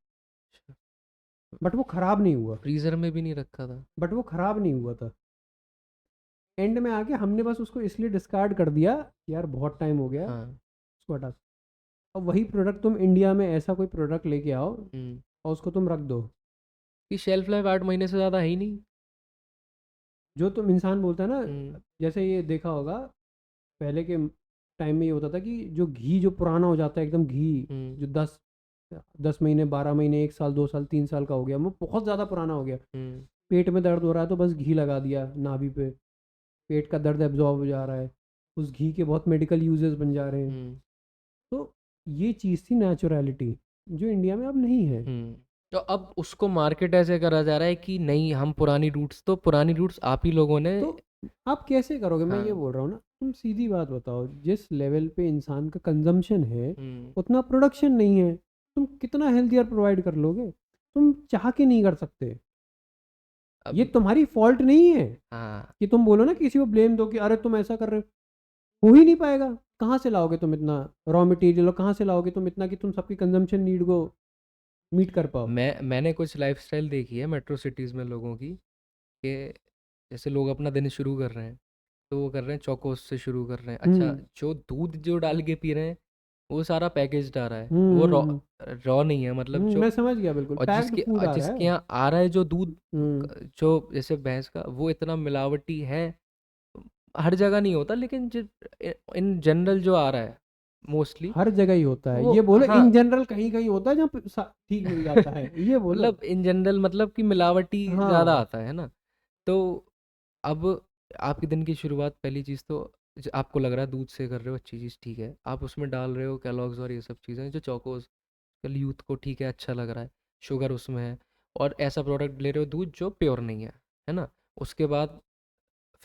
बट वो ख़राब नहीं हुआ, फ्रीजर में भी नहीं रखा था? बट वो ख़राब नहीं हुआ था। एंड में आके हमने बस उसको इसलिए डिस्कार्ड कर दिया, यार बहुत टाइम हो गया, हाँ। उसको हटा। अब वही प्रोडक्ट तुम इंडिया में ऐसा कोई प्रोडक्ट लेके आओ हम्म। और उसको तुम रख दो, कि शेल्फ लाइफ 8 महीने से ज़्यादा है ही नहीं। जो तुम इंसान बोलता है ना, हम्म। जैसे ये देखा होगा, पहले के टाइम में ये होता था कि जो घी जो पुराना हो जाता है एकदम, घी हम्म। जो 10 10 महीने 12 महीने 1 साल 2 साल 3 साल का हो गया, वो बहुत ज़्यादा पुराना हो गया, हम्म। पेट में दर्द हो रहा है तो बस घी लगा दिया नाभि पे, पेट का दर्द एब्जॉर्ब हो जा रहा है, उस घी के बहुत मेडिकल यूजेस बन जा रहे हैं। हम्म। तो ये चीज़ थी नेचुरलिटी, जो इंडिया में अब नहीं है। तो अब उसको मार्केट ऐसे करा जा रहा है कि नहीं, हम पुरानी रूट्स आप ही लोगों ने तो आप कैसे करोगे? मैं ये हाँ। बोल रहा हूँ ना, तुम सीधी बात बताओ, जिस लेवल पे इंसान का कंजम्पशन है हम्म। उतना प्रोडक्शन नहीं है, तुम कितना हेल्थियर प्रोवाइड कर लोगे? तुम चाह के नहीं कर सकते। ये अब तुम्हारी फॉल्ट नहीं है हाँ, कि तुम बोलो ना, किसी को ब्लेम दो कि अरे तुम ऐसा कर रहे हो ही नहीं पाएगा। कहाँ से लाओगे तुम इतना रॉ मटेरियल, और कहाँ से लाओगे तुम इतना कि तुम सबकी कंजम्पशन नीड को मीट कर पाओ? मैंने कुछ लाइफस्टाइल देखी है मेट्रो सिटीज़ में लोगों की, कि जैसे लोग अपना दिन शुरू कर रहे हैं तो वो कर रहे हैं चौकोस से शुरू कर रहे हैं। अच्छा, हम्म जो दूध जो डाल के पी रहे हैं वो सारा पैकेज्ड आ रहा है, हम्म वो हम्म रॉ हम्म, रॉ नहीं है, मतलब जो। मैं समझ गया, बिल्कुल पैक्ड फूड और आ रहा जिसके है। यहाँ आ रहा है जो दूध, हम्म जो जैसे भैंस का, वो इतना मिलावटी है। हर जगह नहीं होता, लेकिन इन जनरल जो आ रहा है मोस्टली, हर जगह ही होता है, वो ये बोलो हाँ, इन जनरल कहीं कहीं होता है जहाँ पे ठीक मिल जाता है, ये बोलो। मतलब इन जनरल मतलब कि मिलावटी ज़्यादा हाँ आता है ना। तो अब आपके दिन की शुरुआत, पहली चीज़ तो आपको लग रहा है दूध से कर रहे हो, अच्छी चीज़, ठीक है, आप उसमें डाल रहे हो कैलॉग्स और ये सब चीज़ें जो चौकोस, कल यूथ को ठीक है, अच्छा लग रहा है, शुगर उसमें है, और ऐसा प्रोडक्ट ले रहे हो दूध जो प्योर नहीं है ना। उसके बाद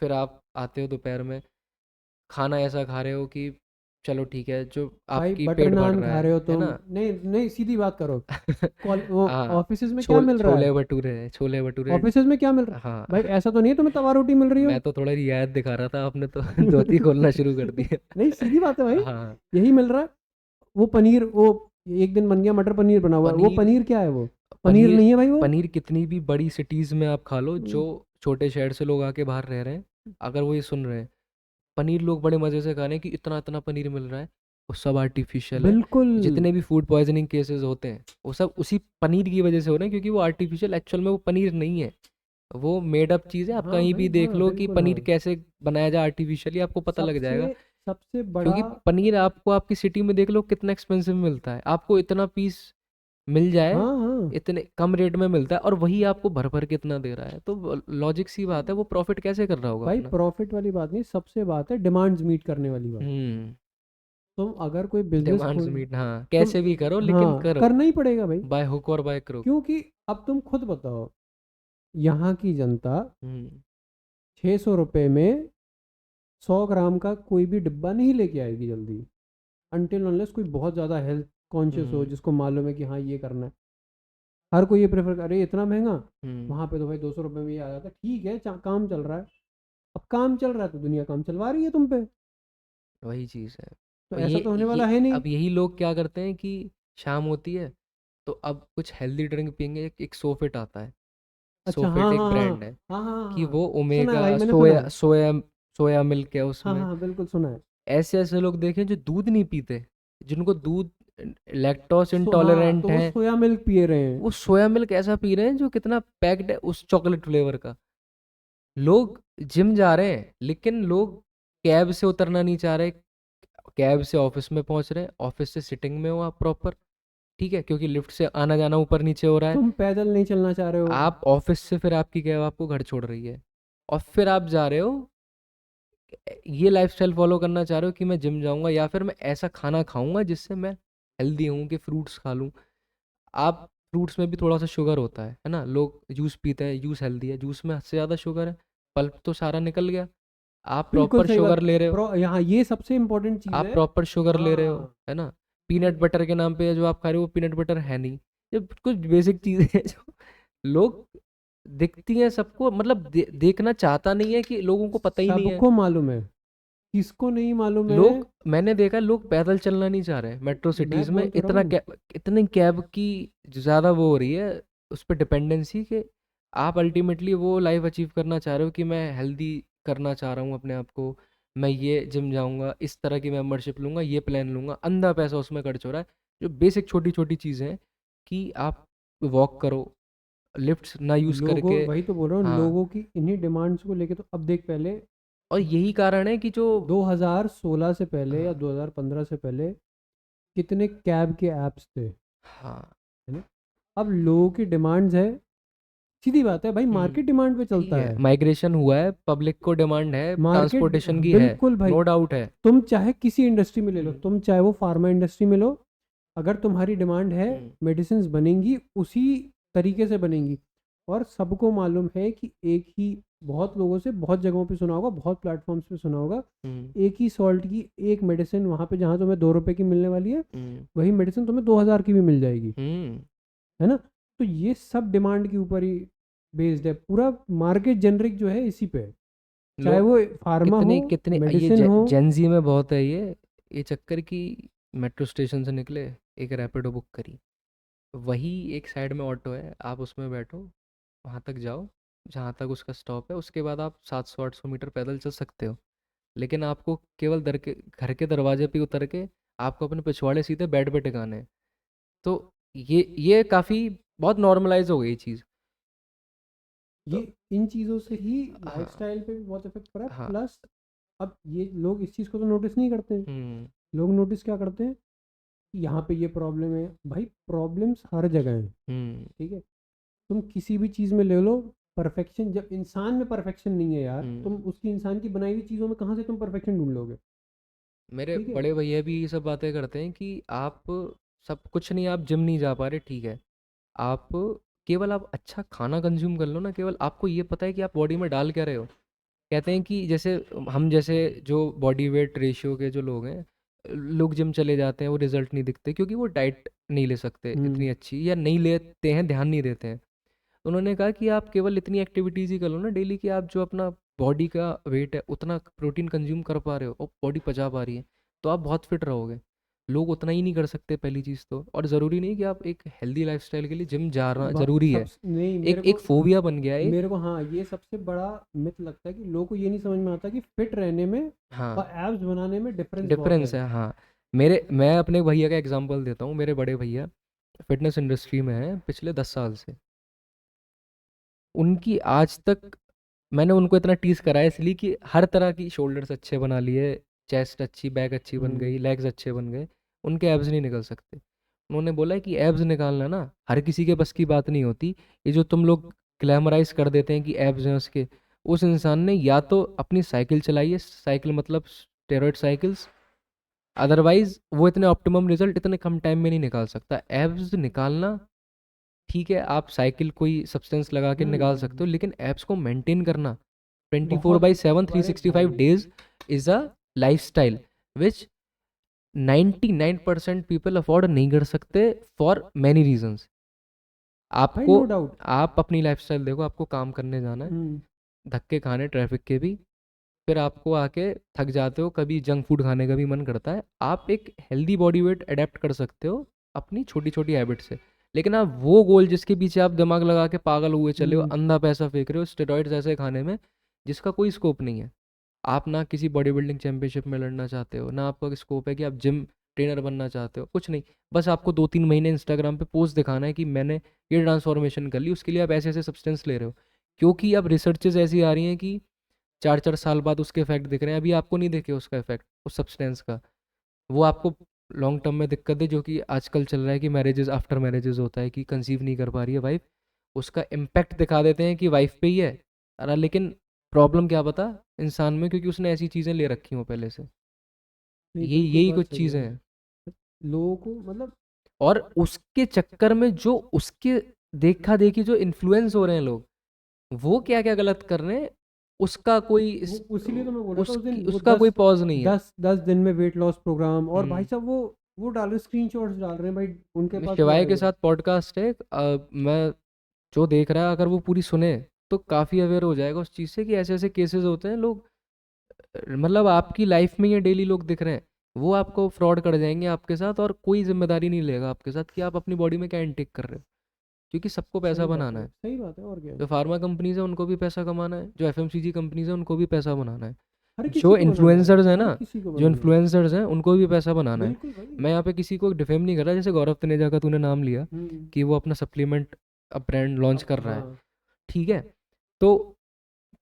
फिर आप आते हो दोपहर में, खाना ऐसा खा रहे हो कि चलो ठीक है, जो भाई, आपकी बटर पेट भर नान रहा खा रहे हो है तुम? ना। नहीं नहीं, सीधी बात करो। वो हाँ, ऑफिसेज में क्या मिल रहा है? छोले भटूरे, छोले भटूरे। ऑफिसेज में क्या मिल रहा है? हाँ। भाई ऐसा तो नहीं है तुम्हें तवा रोटी मिल रही हो? मैं तो थोड़ा रियायत दिखा रहा था, आपने तो धोती खोलना शुरू कर नहीं, दिया। सीधी बात है भाई, हाँ। यही मिल रहा है। वो पनीर, वो एक दिन बन गया मटर पनीर बना हुआ है, वो पनीर पनीर क्या है? वो पनीर पनीर नहीं है भाई वो। पनीर कितनी भी बड़ी सिटीज़ में आप खा लो, जो हम्म, छोटे शहर से लोग आके बाहर रह रहे हैं, अगर वो ये सुन रहे हैं, पनीर लोग बड़े मज़े से खा रहे हैं कि इतना इतना पनीर मिल रहा है, वो सब आर्टिफिशियल है। बिल्कुल। जितने भी फूड पॉइजनिंग केसेस होते हैं वो सब उसी पनीर की वजह से हो रहे हैं, क्योंकि वो आर्टिफिशियल, एक्चुअल में वो पनीर नहीं है, वो मेड अप चीज़ है। आप हाँ कहीं भाई, भी देख हाँ लो कि बिल्कुल, हाँ। पनीर कैसे बनाया जाए आर्टिफिशियली, आपको पता लग सबसे जाएगा। सबसे बड़ा। क्योंकि पनीर आपको आपकी सिटी में देख लो कितना एक्सपेंसिव मिलता है, आपको इतना पीस मिल जाए, हाँ हाँ इतने कम रेट में मिलता है, और वही आपको भर भर के इतना दे रहा है, तो लॉजिक सी बात है, वो प्रॉफिट कैसे कर रहा होगा भाई, अपना। प्रॉफिट वाली बात नहीं, सबसे बात है डिमांड्स मीट करने वाली बात। हम्म। तुम अगर कोई बिजनेस डिमांड्स खोल, मीट, हाँ, तुम, कैसे भी करो लेकिन हाँ करो, करना ही पड़ेगा भाई। बाय हुक और बाय क्रुक। क्योंकि अब तुम खुद बताओ, यहाँ की जनता हम्म। 600 रुपये में 100 ग्राम का कोई भी डिब्बा नहीं लेके आएगी जल्दी, अनटिल अनलेस कोई बहुत ज़्यादा हेल्थ कॉन्शियस हो, हम्म। जिसको मालूम है कि हाँ ये करना है। हर कोई ये प्रेफर करे, इतना महंगा, हम्म। वहाँ पे तो भाई 200 रुपये में ये आ जाता है, ठीक है, काम चल रहा है। अब काम चल रहा है तो दुनिया काम चलवा रही है तुम पे, वही चीज़ है। तो और ऐसा तो होने ये वाला है नहीं। अब यही लोग क्या करते हैं कि शाम होती है तो अब कुछ हेल्दी ड्रिंक पियेंगे, एक सोफिट आता है, अच्छा, सोफिट हाँ एक हाँ हाँ ब्रांड है, हाँ हाँ हाँ कि हाँ। वो सुना है ओमेगा भाई, मैंने सुना सोया है। सोया सोया मिल्क है हाँ उसमें। हाँ हाँ, बिल्कुल सुना है। ऐसे ऐसे लोग देखें जो दूध नहीं पीते, जिनको दूध, लैक्टोस हाँ, इंटॉलरेंट तो वो हैं, सोया मिल्क पिए रहे हैं। वो सोया मिल्क ऐसा पी रहे हैं जो कितना पैक्ड है उस चॉकलेट फ्लेवर का। लोग जिम जा रहे हैं लेकिन लोग कैब से उतरना नहीं चाह रहे, कैब से ऑफिस में पहुंच रहे हैं, ऑफिस से सिटिंग में हो आप प्रॉपर, ठीक है, क्योंकि लिफ्ट से आना जाना ऊपर नीचे हो रहा है। तुम पैदल नहीं चलना चाह रहे हो। आप ऑफिस से फिर आपकी कैब आपको घर छोड़ रही है, और फिर आप जा रहे हो, ये लाइफस्टाइल फॉलो करना चाह रहे हो कि मैं जिम जाऊंगा या फिर मैं ऐसा खाना खाऊंगा जिससे मैं हेल्दी हूँ, कि फ्रूट्स खा लूँ। आप फ्रूट्स में भी थोड़ा सा शुगर होता है ना, लोग जूस पीते हैं, जूस हेल्दी है, जूस में हद से ज़्यादा शुगर है, पल्प तो सारा निकल गया। आप बिल्कुल प्रॉपर सही शुगर बात। ले रहे हो, यहाँ ये सबसे इम्पोर्टेंट चीज़ आप है। प्रॉपर शुगर ले रहे हो, हाँ, है ना। पीनट बटर के नाम पे जो आप खा रहे हो वो पीनट बटर है नहीं। ये कुछ बेसिक चीज़ें हैं जो लोग दिखती हैं सबको, मतलब देखना चाहता नहीं है, कि लोगों को पता ही नहीं है। सबको मालूम है, किसको नहीं मालूम है? लोग, मैंने देखा लोग पैदल चलना नहीं चाह रहे मेट्रो मैं सिटीज़ में, बोल तो रहा हूँ। इतनी कैब की ज़्यादा वो हो रही है, उस पर डिपेंडेंसी, कि आप अल्टीमेटली वो लाइफ अचीव करना चाह रहे हो कि मैं हेल्दी करना चाह रहा हूँ अपने आप को, मैं ये जिम जाऊँगा, इस तरह की मेंबरशिप लूँगा, ये प्लान लूँगा, अंधा पैसा उसमें खर्च हो रहा है। जो बेसिक छोटी छोटी चीज़ें हैं, कि आप वॉक करो, लिफ्ट्स ना यूज़ लोगों, करके। वही तो बोल रहा हूँ, हाँ, लोगों की इन्हीं डिमांड्स को लेके तो अब देख, पहले और यही कारण है कि जो 2016 से पहले या हाँ 2015 से पहले कितने कैब के ऐप्स थे, हाँ। है ना? अब लोगों की डिमांड्स है, सीधी बात है भाई, मार्केट डिमांड पे ठीक चलता है, है। माइग्रेशन हुआ है, पब्लिक को डिमांड है, मार्केट, ट्रांसपोर्टेशन की है, बिल्कुल भाई। नो डाउट है। तुम चाहे किसी इंडस्ट्री में ले लो, हम्म। तुम चाहे वो फार्मा इंडस्ट्री में लो, अगर तुम्हारी डिमांड है, हम्म। मेडिसिन बनेंगी उसी तरीके से बनेंगी। और सबको मालूम है कि एक ही बहुत लोगों से बहुत जगहों पे सुना होगा, बहुत प्लेटफॉर्म्स पे सुना होगा, एक ही सॉल्ट की एक मेडिसिन वहाँ पे जहाँ तुम्हें 2 रुपए की मिलने वाली है, वही मेडिसिन तुम्हें 2,000 की भी मिल जाएगी, है ना। तो ये सब डिमांड के ऊपर ही बेस्ड है, पूरा मार्केट जेनरिक जो है इसी पे है, चाहे लोग वो फार्मा हो, कितने कितने ये मेडिसिन हो। जेंजी में बहुत है ये चक्कर की मेट्रो स्टेशन से निकले, एक रैपिडो बुक करी, वही एक साइड में ऑटो है, आप उसमें बैठो, वहाँ तक जाओ जहाँ तक उसका स्टॉप है, उसके बाद आप 700-800 मीटर पैदल चल सकते हो, लेकिन आपको केवल घर के दरवाजे पे उतर के आपको अपने पिछवाड़े सीधे बेड पे टिकाने हैं। तो ये काफ़ी बहुत नॉर्मलाइज हो गई चीज़। ये तो इन चीज़ों से ही हाँ, लाइफस्टाइल पे भी बहुत इफेक्ट पड़ा है, हाँ। प्लस अब ये लोग इस चीज़ को तो नोटिस नहीं करते हैं। हुँ, लोग नोटिस क्या करते हैं कि यहाँ पे ये प्रॉब्लम है, भाई प्रॉब्लम्स हर जगह हैं, हुँ, ठीक है। तुम किसी भी चीज़ में ले लो, परफेक्शन जब इंसान में परफेक्शन नहीं है यार, हुँ। तुम उसकी इंसान की बनाई हुई चीज़ों में कहाँ से तुम परफेक्शन ढूंढ लोगे, मेरे ठीक है। बड़े भैया भी ये सब बातें करते हैं कि आप सब कुछ नहीं, आप जिम नहीं जा पा रहे, ठीक है। आप केवल आप अच्छा खाना कंज़्यूम कर लो ना, केवल आपको ये पता है कि आप बॉडी में डाल क्या रहे हो। कहते हैं कि जैसे हम जैसे जो बॉडी वेट रेशियो के जो लोग हैं, लोग जिम चले जाते हैं, वो रिज़ल्ट नहीं दिखते क्योंकि वो डाइट नहीं ले सकते इतनी हम्म। अच्छी, या नहीं लेते हैं, ध्यान नहीं देते हैं। तो उन्होंने कहा कि आप केवल इतनी एक्टिविटीज़ ही कर लो ना डेली, कि आप जो अपना बॉडी का वेट है उतना प्रोटीन कंज्यूम कर पा रहे हो और बॉडी पचा पा रही है, तो आप बहुत फिट रहोगे। लोग उतना ही नहीं कर सकते पहली चीज़ तो, और ज़रूरी नहीं कि आप एक हेल्दी लाइफस्टाइल के लिए जिम जाना ज़रूरी सब है। नहीं, एक एक फोबिया बन गया है एक। मेरे को हाँ ये सबसे बड़ा मिथ लगता है कि लोगों को ये नहीं समझ में आता कि फिट रहने में हाँ, और एब्स बनाने में डिफरेंस बहुत डिफरेंस है। है, हाँ। मैं अपने भैया का एग्जांपल देता हूँ। मेरे बड़े भैया फिटनेस इंडस्ट्री में हैं पिछले 10 साल से। उनकी आज तक मैंने उनको इतना टीस करा है इसलिए कि हर तरह की शोल्डर्स अच्छे बना लिए, चेस्ट अच्छी, बैक अच्छी बन हम्म। गई, लेग्स अच्छे बन गए, उनके एब्स नहीं निकल सकते। उन्होंने बोला है कि एब्स निकालना ना हर किसी के बस की बात नहीं होती। ये जो तुम लोग ग्लैमराइज कर देते हैं कि एब्स हैं उसके, उस इंसान ने या तो अपनी साइकिल चलाई है, साइकिल मतलब स्टेरॉइड साइकिल्स, अदरवाइज वो इतने ऑप्टिमम रिजल्ट इतने कम टाइम में नहीं निकाल सकता। एब्स निकालना ठीक है, आप साइकिल कोई सब्सटेंस लगा के निकाल सकते हो, लेकिन एब्स को मेंटेन करना 24/7 थ्री अरे सिक्सटी फाइव भाई days is a life style which 99% people afford नहीं कर सकते फॉर मैनी रीजंस। भाई आपको नो डाउट। आप अपनी लाइफस्टाइल देखो, आपको काम करने जाना है, हम्म। धक्के खाने ट्रैफिक के भी, फिर आपको आके थक जाते हो, कभी जंक फूड खाने का भी मन करता है, आप एक हेल्दी बॉडी वेट अडेप्ट कर सकते हो अपनी छोटी छोटी हैबिट से। लेकिन आप वो गोल जिसके पीछे आप दिमाग लगा के पागल हुए चले हो, हम्म। अंधा पैसा फेंक रहे हो स्टेरॉइड्स ऐसे खाने में जिसका कोई स्कोप नहीं है। आप ना किसी बॉडी बिल्डिंग चैंपियनशिप में लड़ना चाहते हो, ना आपका स्कोप है कि आप जिम ट्रेनर बनना चाहते हो, कुछ नहीं। बस आपको 2-3 महीने इंस्टाग्राम पे पोस्ट दिखाना है कि मैंने ये ट्रांसफॉर्मेशन कर ली, उसके लिए आप ऐसे ऐसे सब्सटेंस ले रहे हो, क्योंकि अब रिसर्चेज ऐसी आ रही हैं कि 4-4 साल बाद उसके इफेक्ट दिख रहे हैं। अभी आपको नहीं दिखे उसका इफेक्ट उस सब्सटेंस का, वो आपको लॉन्ग टर्म में दिक्कत है, जो कि आजकल चल रहा है कि मैरिजेस आफ्टर मैरिजेस होता है कि कंसीव नहीं कर पा रही है वाइफ, उसका इम्पैक्ट दिखा देते हैं कि वाइफ पे ही है। अरे लेकिन प्रॉब्लम क्या बता इंसान में, क्योंकि उसने ऐसी चीज़ें ले रखी हों पहले से। नहीं, बिल्कुल यही बात कुछ सही चीज़ें है। हैं। लोगों को मतलब और उसके चक्कर में जो उसके देखा देखी जो इन्फ्लुएंस हो रहे हैं लोग, वो क्या क्या गलत कर रहे हैं, उसका कोई वो उसीलिए तो मैं बोल रहा था उस दिन, वो उसका कोई दस पॉज नहीं है। दस 10 दिन में वेट लॉस प्रोग्राम, और भाई हम्म। साहब वो डाल रहे, स्क्रीन शॉट्स डाल रहे हैं भाई, उनके पास वो शिवाय है के वो। साथ पॉडकास्ट है, मैं जो देख रहा है अगर वो पूरी सुने तो काफ़ी अवेयर हो जाएगा उस चीज़ से कि ऐसे ऐसे केसेस होते हैं। लोग मतलब आपकी लाइफ में ये डेली लोग दिख रहे हैं, वो आपको फ्रॉड कर जाएंगे आपके साथ, और कोई जिम्मेदारी नहीं लेगा आपके साथ कि आप अपनी बॉडी में क्या इनटेक कर रहे हो, क्योंकि सबको पैसा सही बात बनाना है, है। सही बात है, और क्या है। जो फार्मा कंपनीज है उनको भी पैसा कमाना है, जो एफएमसीजी कंपनीज है उनको भी पैसा बनाना है, हर किसी जो को बनाना है, इन्फ्लुएंसर्स हैं हर ना, किसी को जो बनाना है। इन्फ्लुएंसर्स हैं उनको भी पैसा बनाना है। बिल्कुल भाई। मैं यहाँ पे किसी को डिफेम नहीं कर रहा, जैसे गौरव तनेजा का तूने नाम लिया हम्म। कि वो अपना सप्लीमेंट अब ब्रांड लॉन्च अब कर रहा है, हाँ। ठीक है। तो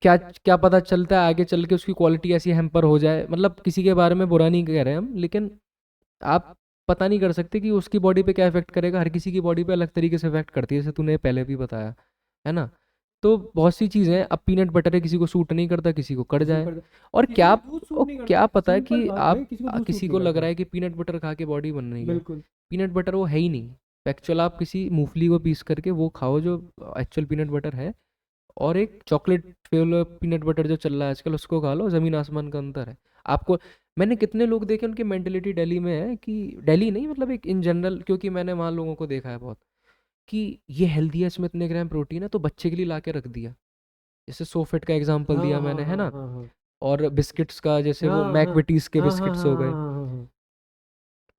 क्या क्या पता चलता है आगे चल के उसकी क्वालिटी ऐसी हैम्पर हो जाए, मतलब किसी के बारे में बुरा नहीं कह रहे हम, लेकिन आप पता नहीं कर सकते कि उसकी बॉडी पे क्या इफेक्ट करेगा। हर किसी की बॉडी पे अलग तरीके से इफेक्ट करती है, जैसे तूने पहले भी बताया, है ना। तो बहुत सी चीज़ें हैं, अब पीनट बटर है, किसी को सूट नहीं करता, किसी को कर किसी को जाए। कर, और किसी को क्या दूध सूट नहीं क्या करता, पता है सिंपल कि बात भाई, आप किसी को दूध सूट किसी नहीं को लग करता। रहा है कि पीनट बटर खा के बॉडी बन रही है। बिल्कुल। पीनट बटर वो है ही नहीं। एक्चुअल आप किसी मूंगफली को पीस करके वो खाओ जो एक्चुअल पीनट बटर है, और एक चॉकलेट फ्लेवर पीनट बटर जो चल रहा है आजकल, उसको खा लो, ज़मीन आसमान का अंतर है। आपको, मैंने कितने लोग देखे उनकी मेंटेलिटी दिल्ली में है कि, दिल्ली नहीं मतलब एक इन जनरल, क्योंकि मैंने वहाँ लोगों को देखा है बहुत, कि ये हेल्दी है, इसमें इतने ग्राम प्रोटीन है, तो बच्चे के लिए ला के रख दिया। जैसे सोफिट का एग्जांपल हाँ दिया हाँ मैंने, है हाँ ना। हाँ हाँ और बिस्किट्स का, जैसे वो हाँ हाँ मैकविटीज के हाँ हाँ बिस्किट्स हाँ हो हाँ गए, हाँ हाँ हाँ।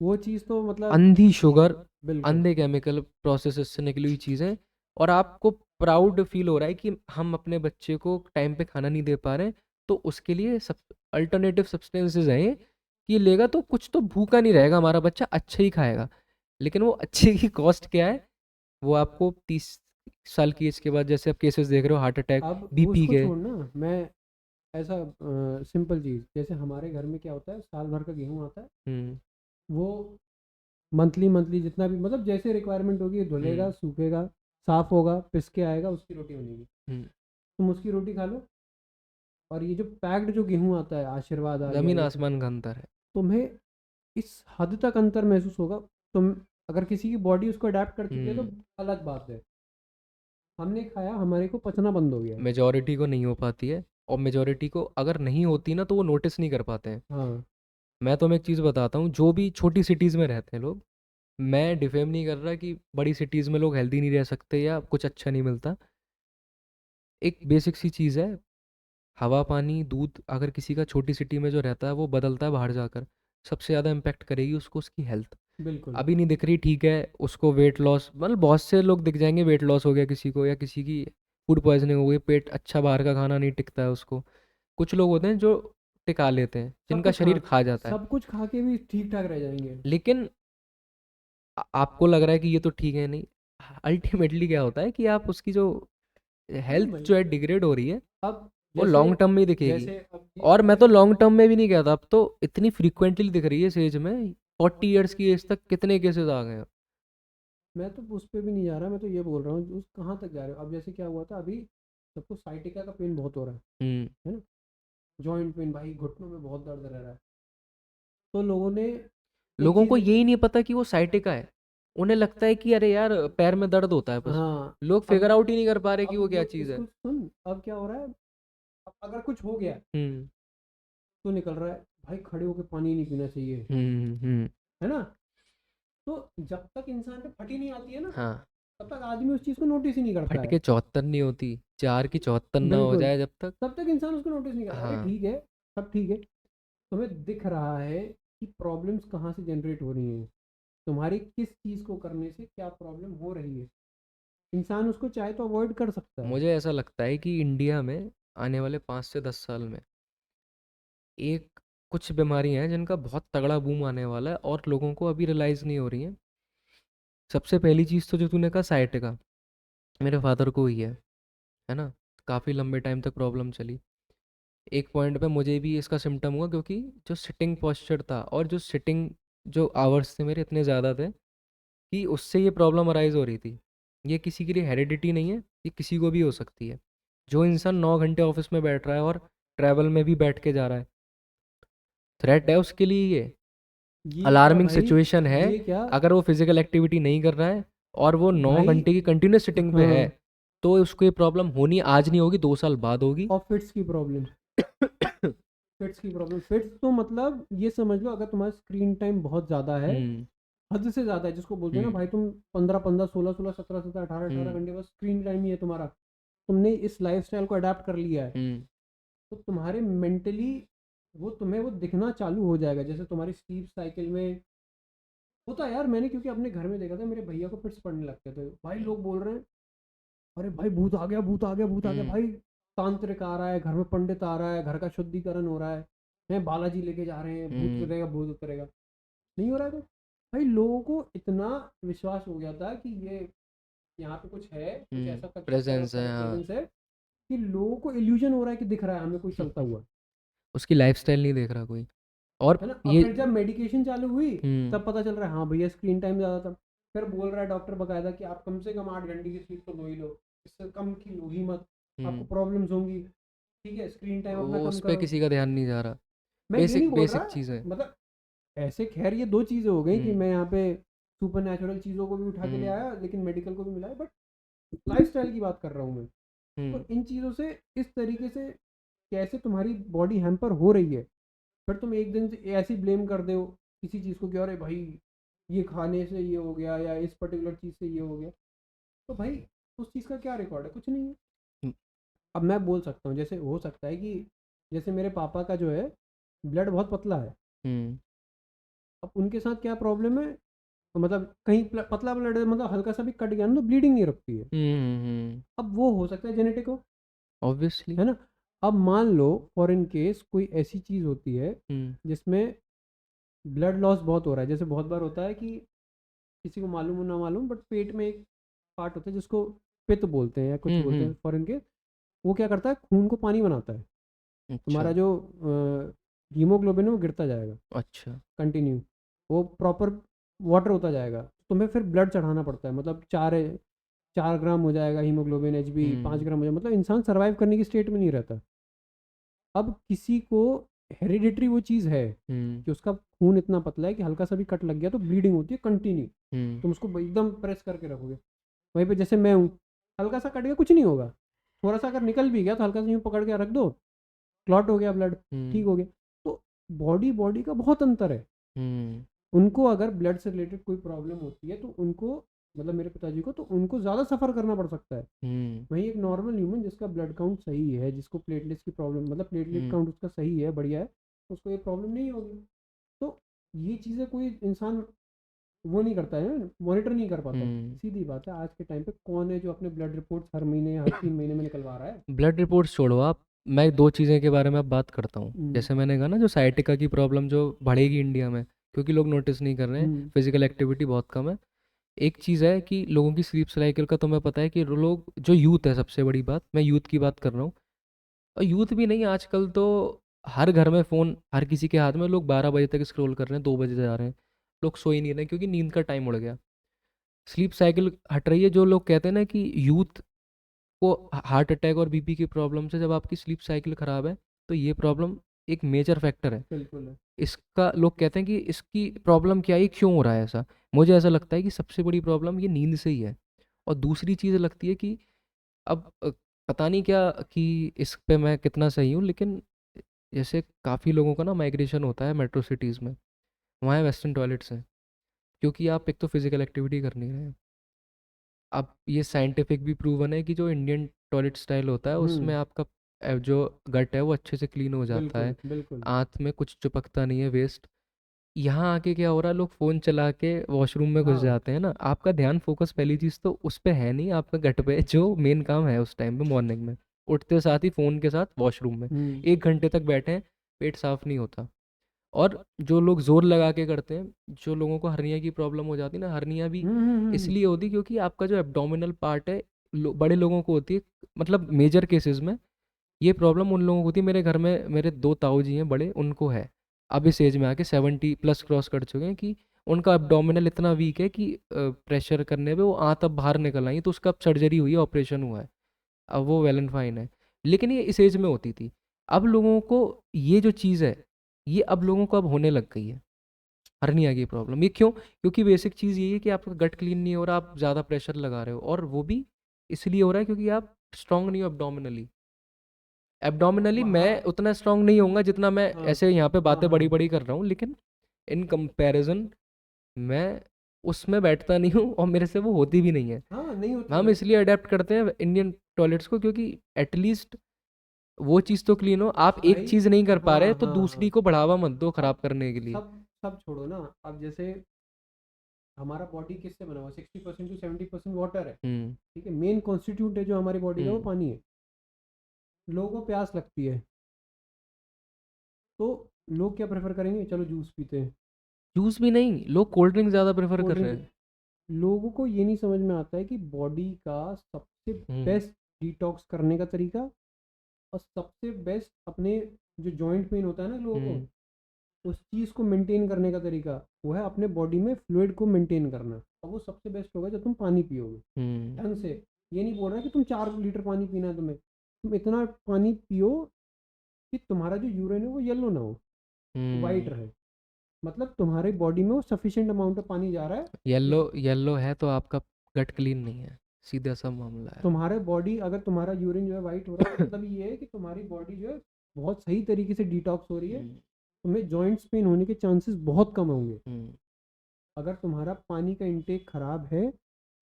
वो चीज़ तो मतलब अंधी शुगर, बिल्कुल। अंधे केमिकल प्रोसेसेस से निकली हुई चीज़ें। और आपको प्राउड फील हो रहा है कि हम अपने बच्चे को टाइम पे खाना नहीं दे पा रहे हैं, तो उसके लिए सब अल्टरनेटिव सब्सटेंसेस हैं ये, कि ये लेगा तो कुछ तो भूखा नहीं रहेगा हमारा बच्चा, अच्छा ही खाएगा। लेकिन वो अच्छे की कॉस्ट क्या है, वो आपको 30 साल की एज के बाद, जैसे आप केसेस देख रहे हो हार्ट अटैक, अब वो बीपी उसको के। छोड़ना, मैं ऐसा सिंपल चीज़, जैसे हमारे घर में क्या होता है, साल भर का गेहूँ आता है, हम्म। वो मंथली मंथली जितना भी मतलब जैसे रिक्वायरमेंट होगी, धुलेगा, हम्म। सूखेगा, साफ होगा, पिस के आएगा, उसकी रोटी बनेगी, हम्म। तुम उसकी रोटी खा लो। और ये जो पैक्ड जो गेहूँ आता है, आशीर्वाद आ गया जमीन ये सब, आसमान का अंतर है। तुम्हें इस हद तक अंतर महसूस होगा। तुम अगर किसी की बॉडी उसको अडेप्ट कर चुकी है तो हम्म। अलग बात है। हमने खाया, हमारे को पचना बंद हो गया है। मेजोरिटी को नहीं हो पाती है, और मेजोरिटी को अगर नहीं होती ना, तो वो नोटिस नहीं कर पाते हैं। हाँ मैं तुम्हें एक चीज़ बताता हूँ, जो भी छोटी सिटीज़ में रहते हैं लोग, मैं डिफेम नहीं कर रहा कि बड़ी सिटीज़ में लोग हेल्दी नहीं रह सकते या कुछ अच्छा नहीं मिलता। एक बेसिक सी चीज़ है, हवा पानी दूध, अगर किसी का छोटी सिटी में जो रहता है वो बदलता है बाहर जाकर, सबसे ज़्यादा इम्पेक्ट करेगी उसको उसकी हेल्थ। बिल्कुल। अभी नहीं दिख रही, ठीक है, उसको वेट लॉस, मतलब बहुत से लोग दिख जाएंगे, वेट लॉस हो गया किसी को, या किसी की फूड पॉइजनिंग हो गई, पेट अच्छा, बाहर का खाना नहीं टिकता है उसको। कुछ लोग होते हैं जो टिका लेते हैं, सब जिनका कुछ खा शरीर खा जाता है। सब कुछ खा के भी ठीक ठाक रह जाएंगे। लेकिन आपको लग रहा है कि ये तो ठीक है, नहीं, अल्टीमेटली क्या होता है कि आप उसकी जो नहीं हेल्थ भाई, जो है डिग्रेड हो रही है, अब वो जैसे लॉन्ग टर्म में ही दिखेगी। जैसे अब ये और मैं चीज़ें तो मैं लॉन्ग बताऊँ। टर्म में भी नहीं कहता, अब तो इतनी फ्रीक्वेंटली दिख रही है इस एज में, 40 ईयर्स की एज तक कितने केसेस आ गए हैं। मैं तो उस पे भी नहीं जा रहा, मैं तो ये बोल रहा हूँ उस कहाँ तक जा रहे हो। अब जैसे क्या हुआ था अभी, सबको साइटिका का पेन बहुत हो रहा हम्म। है ना, जॉइंट पेन भाई, घुटनों में बहुत दर्द रह रहा है। तो लोगों ने एक लोगों को चीज़, यही नहीं पता कि वो साइटिका है। उन्हें लगता है कि अरे यार पैर में दर्द होता है बस। हाँ, लोग फिगर अब आउट ही नहीं कर पा रहे कि अब वो क्या वो चीज़ है। इसको सुन, अब क्या हो रहा है, अब अगर कुछ हो गया हम्म। तो निकल रहा है भाई, खड़े होकर पानी नहीं पीना चाहिए, हम्म। हम्म। है ना। तो जब तक इंसान पे फटी नहीं आती है ना, हाँ। तब तक आदमी उस चीज़ को नोटिस ही नहीं करता फट है। के 74 नहीं होती, 4 की 74 ना हो बिल्कुल, जाए जब तक। तब तक इंसान उसको नोटिस नहीं करता। अरे हाँ। ठीक है, सब ठीक है, तुम्हें दिख रहा है कि प्रॉब्लम्स कहाँ से जनरेट हो रही हैं, तुम्हारी किस चीज़ को करने से क्या प्रॉब्लम हो रही है, इंसान उसको चाहे तो अवॉइड कर सकता है। मुझे ऐसा लगता है कि इंडिया में आने वाले 5 से 10 साल में एक कुछ बीमारियां हैं जिनका बहुत तगड़ा बूम आने वाला है, और लोगों को अभी रियलाइज़ नहीं हो रही हैं। सबसे पहली चीज़ तो जो तूने कहा साइटिका, मेरे फादर को ही है ना। काफ़ी लंबे टाइम तक प्रॉब्लम चली। एक पॉइंट पे मुझे भी इसका सिम्टम हुआ, क्योंकि जो सिटिंग पोस्चर था और जो सिटिंग जो आवर्स थे मेरे इतने ज़्यादा थे, कि उससे ये प्रॉब्लम अराइज हो रही थी। ये किसी के लिए हेरिडिटी नहीं है, ये किसी को भी हो सकती है। जो इंसान 9 घंटे ऑफिस में बैठ रहा है और ट्रैवल में भी बैठ के जा रहा है, थ्रेट है उसके लिए ये, ये क्या अलार्मिंग भाई, सिचुएशन है। ये क्या अगर वो फिजिकल एक्टिविटी नहीं कर रहा है और वो नौ भाई। घंटे की कंटिन्यूस सिटिंग पे है, हाँ, तो उसको ये प्रॉब्लम होनी आज नहीं होगी, 2 साल बाद होगी। और फिट्स की प्रॉब्लम, फिट्स की प्रॉब्लम, फिट्स तो मतलब ये समझ लो, अगर तुम्हारा स्क्रीन टाइम बहुत ज़्यादा है, हम्म। हद से ज़्यादा है, जिसको बोलते हैं ना हम्म। भाई, तुम 15 15 16 16 17 17 18 18 हम्म। घंटे बस स्क्रीन टाइम ही है तुम्हारा, तुमने इस लाइफस्टाइल को अडेप्ट कर लिया है, हम्म। तो तुम्हारे मेंटली वो तुम्हें वो दिखना चालू हो जाएगा। जैसे तुम्हारी स्लीप साइकिल में होता है यार, मैंने क्योंकि अपने घर में देखा था, मेरे भैया को फिट्स पड़ने लगते थे भाई, लोग बोल रहे हैं अरे भाई भूत आ गया, भूत आ गया, भूत आ गया हम्म। भाई, तांत्रिक आ रहा है घर में, पंडित आ रहा है, घर का शुद्धिकरण हो रहा है बालाजी लेके जा रहे हैं, भूत हम्म। उतरेगा, भूत उतरेगा, नहीं हो रहा है। तो भाई लोगों को इतना विश्वास हो गया था कि ये यहाँ पे कुछ है, कुछ ऐसा प्रेजेंस है, हाँ। प्रेजेंस है, कि लोगों को इल्यूजन हो रहा है कि दिख रहा है हमें कोई चलता हुआ, उसकी लाइफस्टाइल नहीं देख रहा कोई। और है ना। और ये। फिर जब मेडिकेशन चालू हुई, हम्म। तब पता चल रहा है हाँ भैया स्क्रीन टाइम ज़्यादा था। फिर बोल रहा है डॉक्टर बकायदा कि आप कम से कम 8 घंटे की स्लीप तो लो ही लो, इससे कम की लो ही मत, आपको हम्म। प्रॉब्लम्स होंगी, ठीक है, स्क्रीन टाइम अपना वो कम उस पर करो। किसी का ध्यान नहीं जा रहा। मैं ये नहीं बेसिक बोल बेसिक रहा, चीज़ है। मतलब ऐसे खैर ये दो चीज़ें हो गई कि हम्म। मैं यहाँ पे सुपर नेचुरल चीज़ों को भी उठा के ले हम्म। आया, लेकिन मेडिकल को भी मिलाया, बट लाइफ स्टाइल की बात कर रहा हूँ मैं। और इन चीज़ों से इस तरीके से कैसे तुम्हारी बॉडी हैम्पर हो रही है, फिर तुम एक दिन से ऐसे ही ब्लेम कर दो किसी चीज़ को कि अरे भाई ये खाने से ये हो गया या इस पर्टिकुलर चीज़ से ये हो गया, तो भाई उस चीज़ का क्या रिकॉर्ड है? कुछ नहीं है। हुँ, अब मैं बोल सकता हूँ, जैसे हो सकता है कि जैसे मेरे पापा का जो है ब्लड बहुत पतला है, हुँ, अब उनके साथ क्या प्रॉब्लम है, मतलब कहीं पतला ब्लड है, मतलब हल्का सा भी कट गया ना तो ब्लीडिंग नहीं रुकती है। हुँ, अब वो हो सकता है जेनेटिक हो, ऑब्वियसली। है ना? अब मान लो फॉर इन केस कोई ऐसी चीज़ होती है हुँ, जिसमें ब्लड लॉस बहुत हो रहा है, जैसे बहुत बार होता है कि किसी को मालूम हो ना मालूम बट पेट में एक पार्ट होता है जिसको पित्त बोलते हैं या कुछ हुँ, बोलते हैं हुँ, फॉर इन केस, वो क्या करता है खून को पानी बनाता है, अच्छा, तुम्हारा जो हीमोग्लोबिन है वो गिरता जाएगा अच्छा, कंटिन्यू, वो प्रॉपर वाटर होता जाएगा, तुम्हें फिर ब्लड चढ़ाना पड़ता है, मतलब 4 ग्राम हो जाएगा हीमोग्लोबिन, एचबी 5 हुँ, ग्राम हो जाएगा, मतलब इंसान सर्वाइव करने की स्टेट में नहीं रहता। अब किसी को हेरिडिटरी वो चीज़ है हुँ, कि उसका खून इतना पतला है कि हल्का सा भी कट लग गया तो ब्लीडिंग होती है कंटिन्यू, हुँ, तुम उसको एकदम प्रेस करके रखोगे। वहीं पे जैसे मैं हूँ, हल्का सा कट गया कुछ नहीं होगा, थोड़ा सा अगर निकल भी गया तो हल्का सा यूँ पकड़ के रख दो, क्लॉट हो गया ब्लड, हुँ, ठीक हो गया। तो बॉडी बॉडी का बहुत अंतर है। हुँ, उनको अगर ब्लड से रिलेटेड कोई प्रॉब्लम होती है तो उनको, मतलब मेरे पिताजी को, तो उनको ज़्यादा सफ़र करना पड़ सकता है। हुँ, वहीं एक नॉर्मल ह्यूमन जिसका ब्लड काउंट सही है, जिसको प्लेटलेट्स की प्रॉब्लम, मतलब प्लेटलेट हुँ, काउंट उसका सही है, बढ़िया है, उसको ये प्रॉब्लम नहीं होगी। तो ये चीज़ें कोई इंसान वो नहीं करता है, मॉनिटर नहीं कर पाता है। हुँ। सीधी बात है, आज के टाइम पे कौन है जो अपने ब्लड रिपोर्ट्स हर महीने या हर 3 महीने में निकलवा रहा है? ब्लड रिपोर्ट्स छोड़ो आप, मैं 2 चीज़ें के बारे में अब बात करता हूँ। हम्म, जैसे मैंने कहा ना जो साइटिका की प्रॉब्लम जो बढ़ेगी इंडिया में, क्योंकि लोग नोटिस नहीं कर रहे हैं, हम्म, फिज़िकल एक्टिविटी बहुत कम है। एक चीज़ है कि लोगों की स्लीप साइकिल का तुम्हें पता है कि लोग जो यूथ है, सबसे बड़ी बात, मैं यूथ की बात कर रहा हूँ। और यूथ भी नहीं, आजकल तो हर घर में फ़ोन, हर किसी के हाथ में, लोग 12 बजे तक स्क्रॉल कर रहे हैं, 2 बजे जा रहे हैं। लोग सो ही नहीं रहे क्योंकि नींद का टाइम उड़ गया। स्लीप साइकिल हट रही है। जो लोग कहते हैं ना कि यूथ को हार्ट अटैक और बीपी की प्रॉब्लम से, जब आपकी स्लीप साइकिल ख़राब है, तो ये प्रॉब्लम एक मेजर फैक्टर है। बिल्कुल है। इसका लोग कहते हैं कि इसकी प्रॉब्लम क्या है, क्यों हो रहा है ऐसा। मुझे ऐसा लगता है कि सबसे बड़ी प्रॉब्लम ये नींद से ही है। और दूसरी चीज़ लगती है कि अब पता नहीं क्या कि इस पे मैं कितना सही हूँ, लेकिन जैसे काफ़ी लोगों का ना माइग्रेशन होता है मेट्रो सिटीज़ में, वहाँ वेस्टर्न टॉयलेट्स हैं, क्योंकि आप एक तो फिजिकल एक्टिविटी कर नहीं रहे हैं। अब ये साइंटिफिक भी प्रूवन है कि जो इंडियन टॉयलेट स्टाइल होता है उसमें आपका जो गट है वो अच्छे से क्लीन हो जाता बिल्कुल है, बिल्कुल। आंत में कुछ चिपकता नहीं है वेस्ट। यहाँ आके क्या हो रहा है, लोग फ़ोन चला के वॉशरूम में घुस हाँ। जाते हैं ना, आपका ध्यान फोकस पहली चीज़ तो उस पे है नहीं, आपका गट पे है, जो मेन काम है उस टाइम पे मॉर्निंग में। उठते साथ ही फ़ोन के साथ वॉशरूम में हम्म, 1 घंटे तक बैठे हैं, पेट साफ नहीं होता। और जो लोग ज़ोर लगा के करते हैं, जो लोगों को हर्निया की प्रॉब्लम हो जाती है ना, हर्निया भी इसलिए होती है क्योंकि आपका जो एब्डोमिनल पार्ट है, बड़े लोगों को होती है, मतलब मेजर केसेस में ये प्रॉब्लम उन लोगों को होती है। मेरे घर में मेरे 2 ताऊ जी हैं बड़े, उनको है। अब इस एज में आके 70 प्लस क्रॉस कर चुके हैं कि उनका एब्डोमिनल इतना वीक है कि प्रेशर करने पे वो आंत अब बाहर निकल आई, तो उसका अब सर्जरी हुई है, ऑपरेशन हुआ है। अब वो वेल एंड फाइन है। लेकिन ये इस एज में होती थी। अब लोगों को ये जो चीज़ है, ये अब लोगों को अब होने लग गई है, हर्निया की प्रॉब्लम। ये क्यों? क्योंकि बेसिक चीज़ यही है कि आपका गट क्लीन नहीं हो रहा, आप ज़्यादा प्रेशर लगा रहे हो, और वो भी इसलिए हो रहा है क्योंकि आप स्ट्रांग नहीं हो एब्डोमिनली। एब्डोमिनली मैं वहाँ। उतना स्ट्रांग नहीं होऊँगा जितना मैं हाँ ऐसे यहाँ पे हाँ बातें हाँ बड़ी-बड़ी कर रहा हूँ, लेकिन इन कंपैरिज़न मैं उसमें बैठता नहीं हूँ और मेरे से वो होती भी नहीं है। हाँ, नहीं होती हम है। इसलिए अडैप्ट करते हैं इंडियन टॉयलेट्स को, क्योंकि एटलीस्ट वो चीज़ तो क्लीन हो। आप एक भाई, चीज़ नहीं कर पा रहे हाँ तो हाँ दूसरी हाँ। को बढ़ावा मत दो खराब अब करने के लिए। सब सब छोड़ो ना, अब जैसे हमारा बॉडी किससे बना हुआ, 60% टू 70% वाटर है। हुँ, ठीक है, मेन कॉन्स्टिट्यूट है जो हमारी बॉडी का वो हुँ। पानी है। लोगों को प्यास लगती है तो लोग क्या प्रेफर करेंगे, चलो जूस पीते हैं, जूस भी नहीं, लोग कोल्ड ड्रिंक ज़्यादा प्रेफ़र कर कोल्ड रहे ड्रिंक। हैं। लोगों को ये नहीं समझ में आता है कि बॉडी का सबसे हुँ, बेस्ट डिटॉक्स करने का तरीका और सबसे बेस्ट अपने जो जॉइंट पेन होता है ना लोगों हुँ, को, उस चीज़ को मेंटेन करने का तरीका वो है अपने बॉडी में फ्लूइड को मेंटेन करना। और वो सबसे बेस्ट होगा जब तुम पानी पियोगे हुँ, ढंग से। ये नहीं बोल रहा कि तुम 4 लीटर पानी पीना है तुम्हें, तुम इतना पानी पियो कि तुम्हारा जो यूरिन है वो येलो ना हो, वाइट हुँ। रहे, मतलब तुम्हारी बॉडी में वो सफिशिएंट अमाउंट ऑफ पानी जा रहा है। येलो जिस येलो है तो आपका गट क्लीन नहीं है। सीधा सा मामला है। तुम्हारे बॉडी, अगर तुम्हारा यूरिन जो है वाइट हो रहा है, मतलब ये है कि तुम्हारी बॉडी जो है बहुत सही तरीके से डिटॉक्स हो रही है, तुम्हें जॉइंट्स पेन होने के चांसेस बहुत कम होंगे। अगर तुम्हारा पानी का इंटेक खराब है,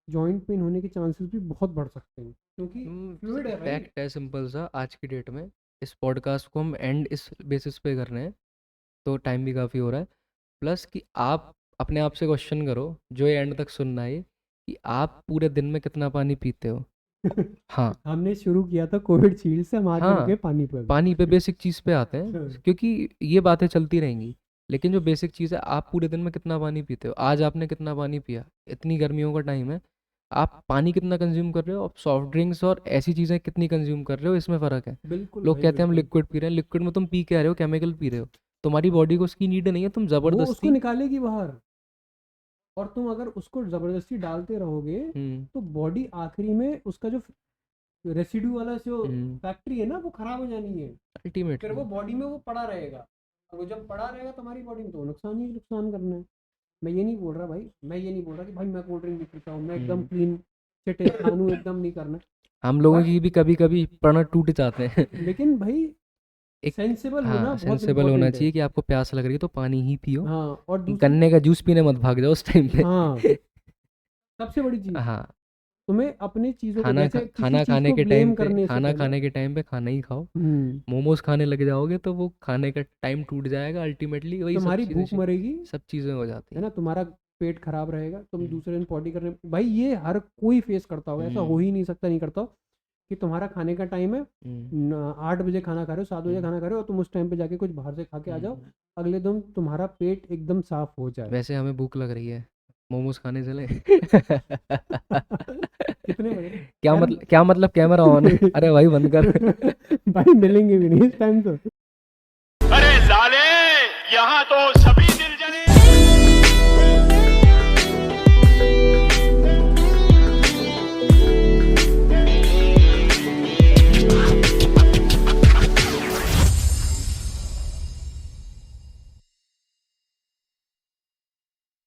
जॉइंट पेन होने के चांसेस भी बहुत बढ़ सकते हैं, क्योंकि फ्लूइड है भाई। फैक्ट है सिंपल सा, आज की डेट में इस पॉडकास्ट को हम एंड इस बेसिस पे कर रहे हैं, तो टाइम भी काफ़ी हो रहा है। प्लस कि आप अपने आप से क्वेश्चन करो, जो ये एंड तक सुनना है, कि आप पूरे दिन में कितना पानी पीते हो। हाँ हमने शुरू किया था कोविड शील्ड से, हम आगे रुके हाँ, पानी पे। पानी पे बेसिक चीज़ पे आते हैं, क्योंकि ये बातें चलती रहेंगी, लेकिन जो बेसिक चीज़ है, आप पूरे दिन में कितना पानी पीते हो। आज आपने कितना पानी पिया, इतनी गर्मियों का टाइम है, आप पानी कितना कंज्यूम कर रहे हो, आप सॉफ्ट ड्रिंक्स और ऐसी चीज़ें कितनी कंज्यूम कर रहे हो, इसमें फ़र्क है। बिल्कुल लोग भाई, कहते हैं हम बिल्कुल। लिक्विड पी रहे हैं, लिक्विड में तुम पी क्या रहे हो, केमिकल पी रहे हो। तुम्हारी बॉडी को उसकी नीड नहीं है, तुम वो उसको ज़बरदस्ती। निकालेगी बाहर, और तुम अगर उसको जबरदस्ती डालते रहोगे तो बॉडी आखिरी में उसका जो रेसिड्यू वाला जो फैक्ट्री है ना, वो खराब हो जानी है। फिर अल्टीमेटली वो बॉडी में वो पड़ा रहेगा, और वो जब पड़ा रहेगा तुम्हारी बॉडी में, तो नुकसान ही नुकसान करना है। मैं ये नहीं बोल रहा भाई, मैं ये नहीं बोल रहा कि भाई मैं कोल्ड ड्रिंक नहीं पीता हूँ, मैं एकदम क्लीन चिटे खानू एकदम नहीं करना, हम लोगों बट की भी कभी कभी प्रण टूट जाते हैं। लेकिन भाई एक सेंसिबल होना हाँ, बहुत सेंसेबल होना इम्पोर्टेंट है। चाहिए कि आपको प्यास लग रही है तो पानी ही पियो। हाँ, और दूसरी, गन्ने का जूस पीने मत भाग जाओ उस टाइम पे। हाँ, सबसे बड़ी चीज़, हाँ, तुम्हें अपनी चीज़ों को, जैसे किसी खाना चीज़ खाने को के टाइम ब्लेम पे, करने से खाना पहले। खाने के टाइम पे खाना ही खाओ। हम्म, मोमोज खाने लग जाओगे तो वो खाने का टाइम टूट जाएगा, अल्टीमेटली वही सब तुम्हारी चीज़ें भूख मरेगी, सब चीज़ें हो जाती है हैं। ना, तुम्हारा पेट खराब रहेगा, तुम हम्म, दूसरे दिन पॉटी करने, भाई ये हर कोई फेस करता होगा, ऐसा हो हम्म, ही नहीं सकता नहीं करता हो, कि तुम्हारा खाने का टाइम है, हम्म, 8 बजे खाना खा रहे हो, 7 बजे हम्म, खाना खा रहे हो, और तुम उस टाइम पे जाके कुछ बाहर से खा के आ जाओ, हम्म। अगले दिन तुम्हारा पेट एकदम साफ हो जाए। वैसे हमें भूख लग रही है, मोमोज खाने चले। कितने बजे यार? क्या मतलब कैमरा ऑन है, अरे भाई बंद कर। भाई मिलेंगे भी नहीं इस टाइम तो। अरे साले, यहाँ तो सब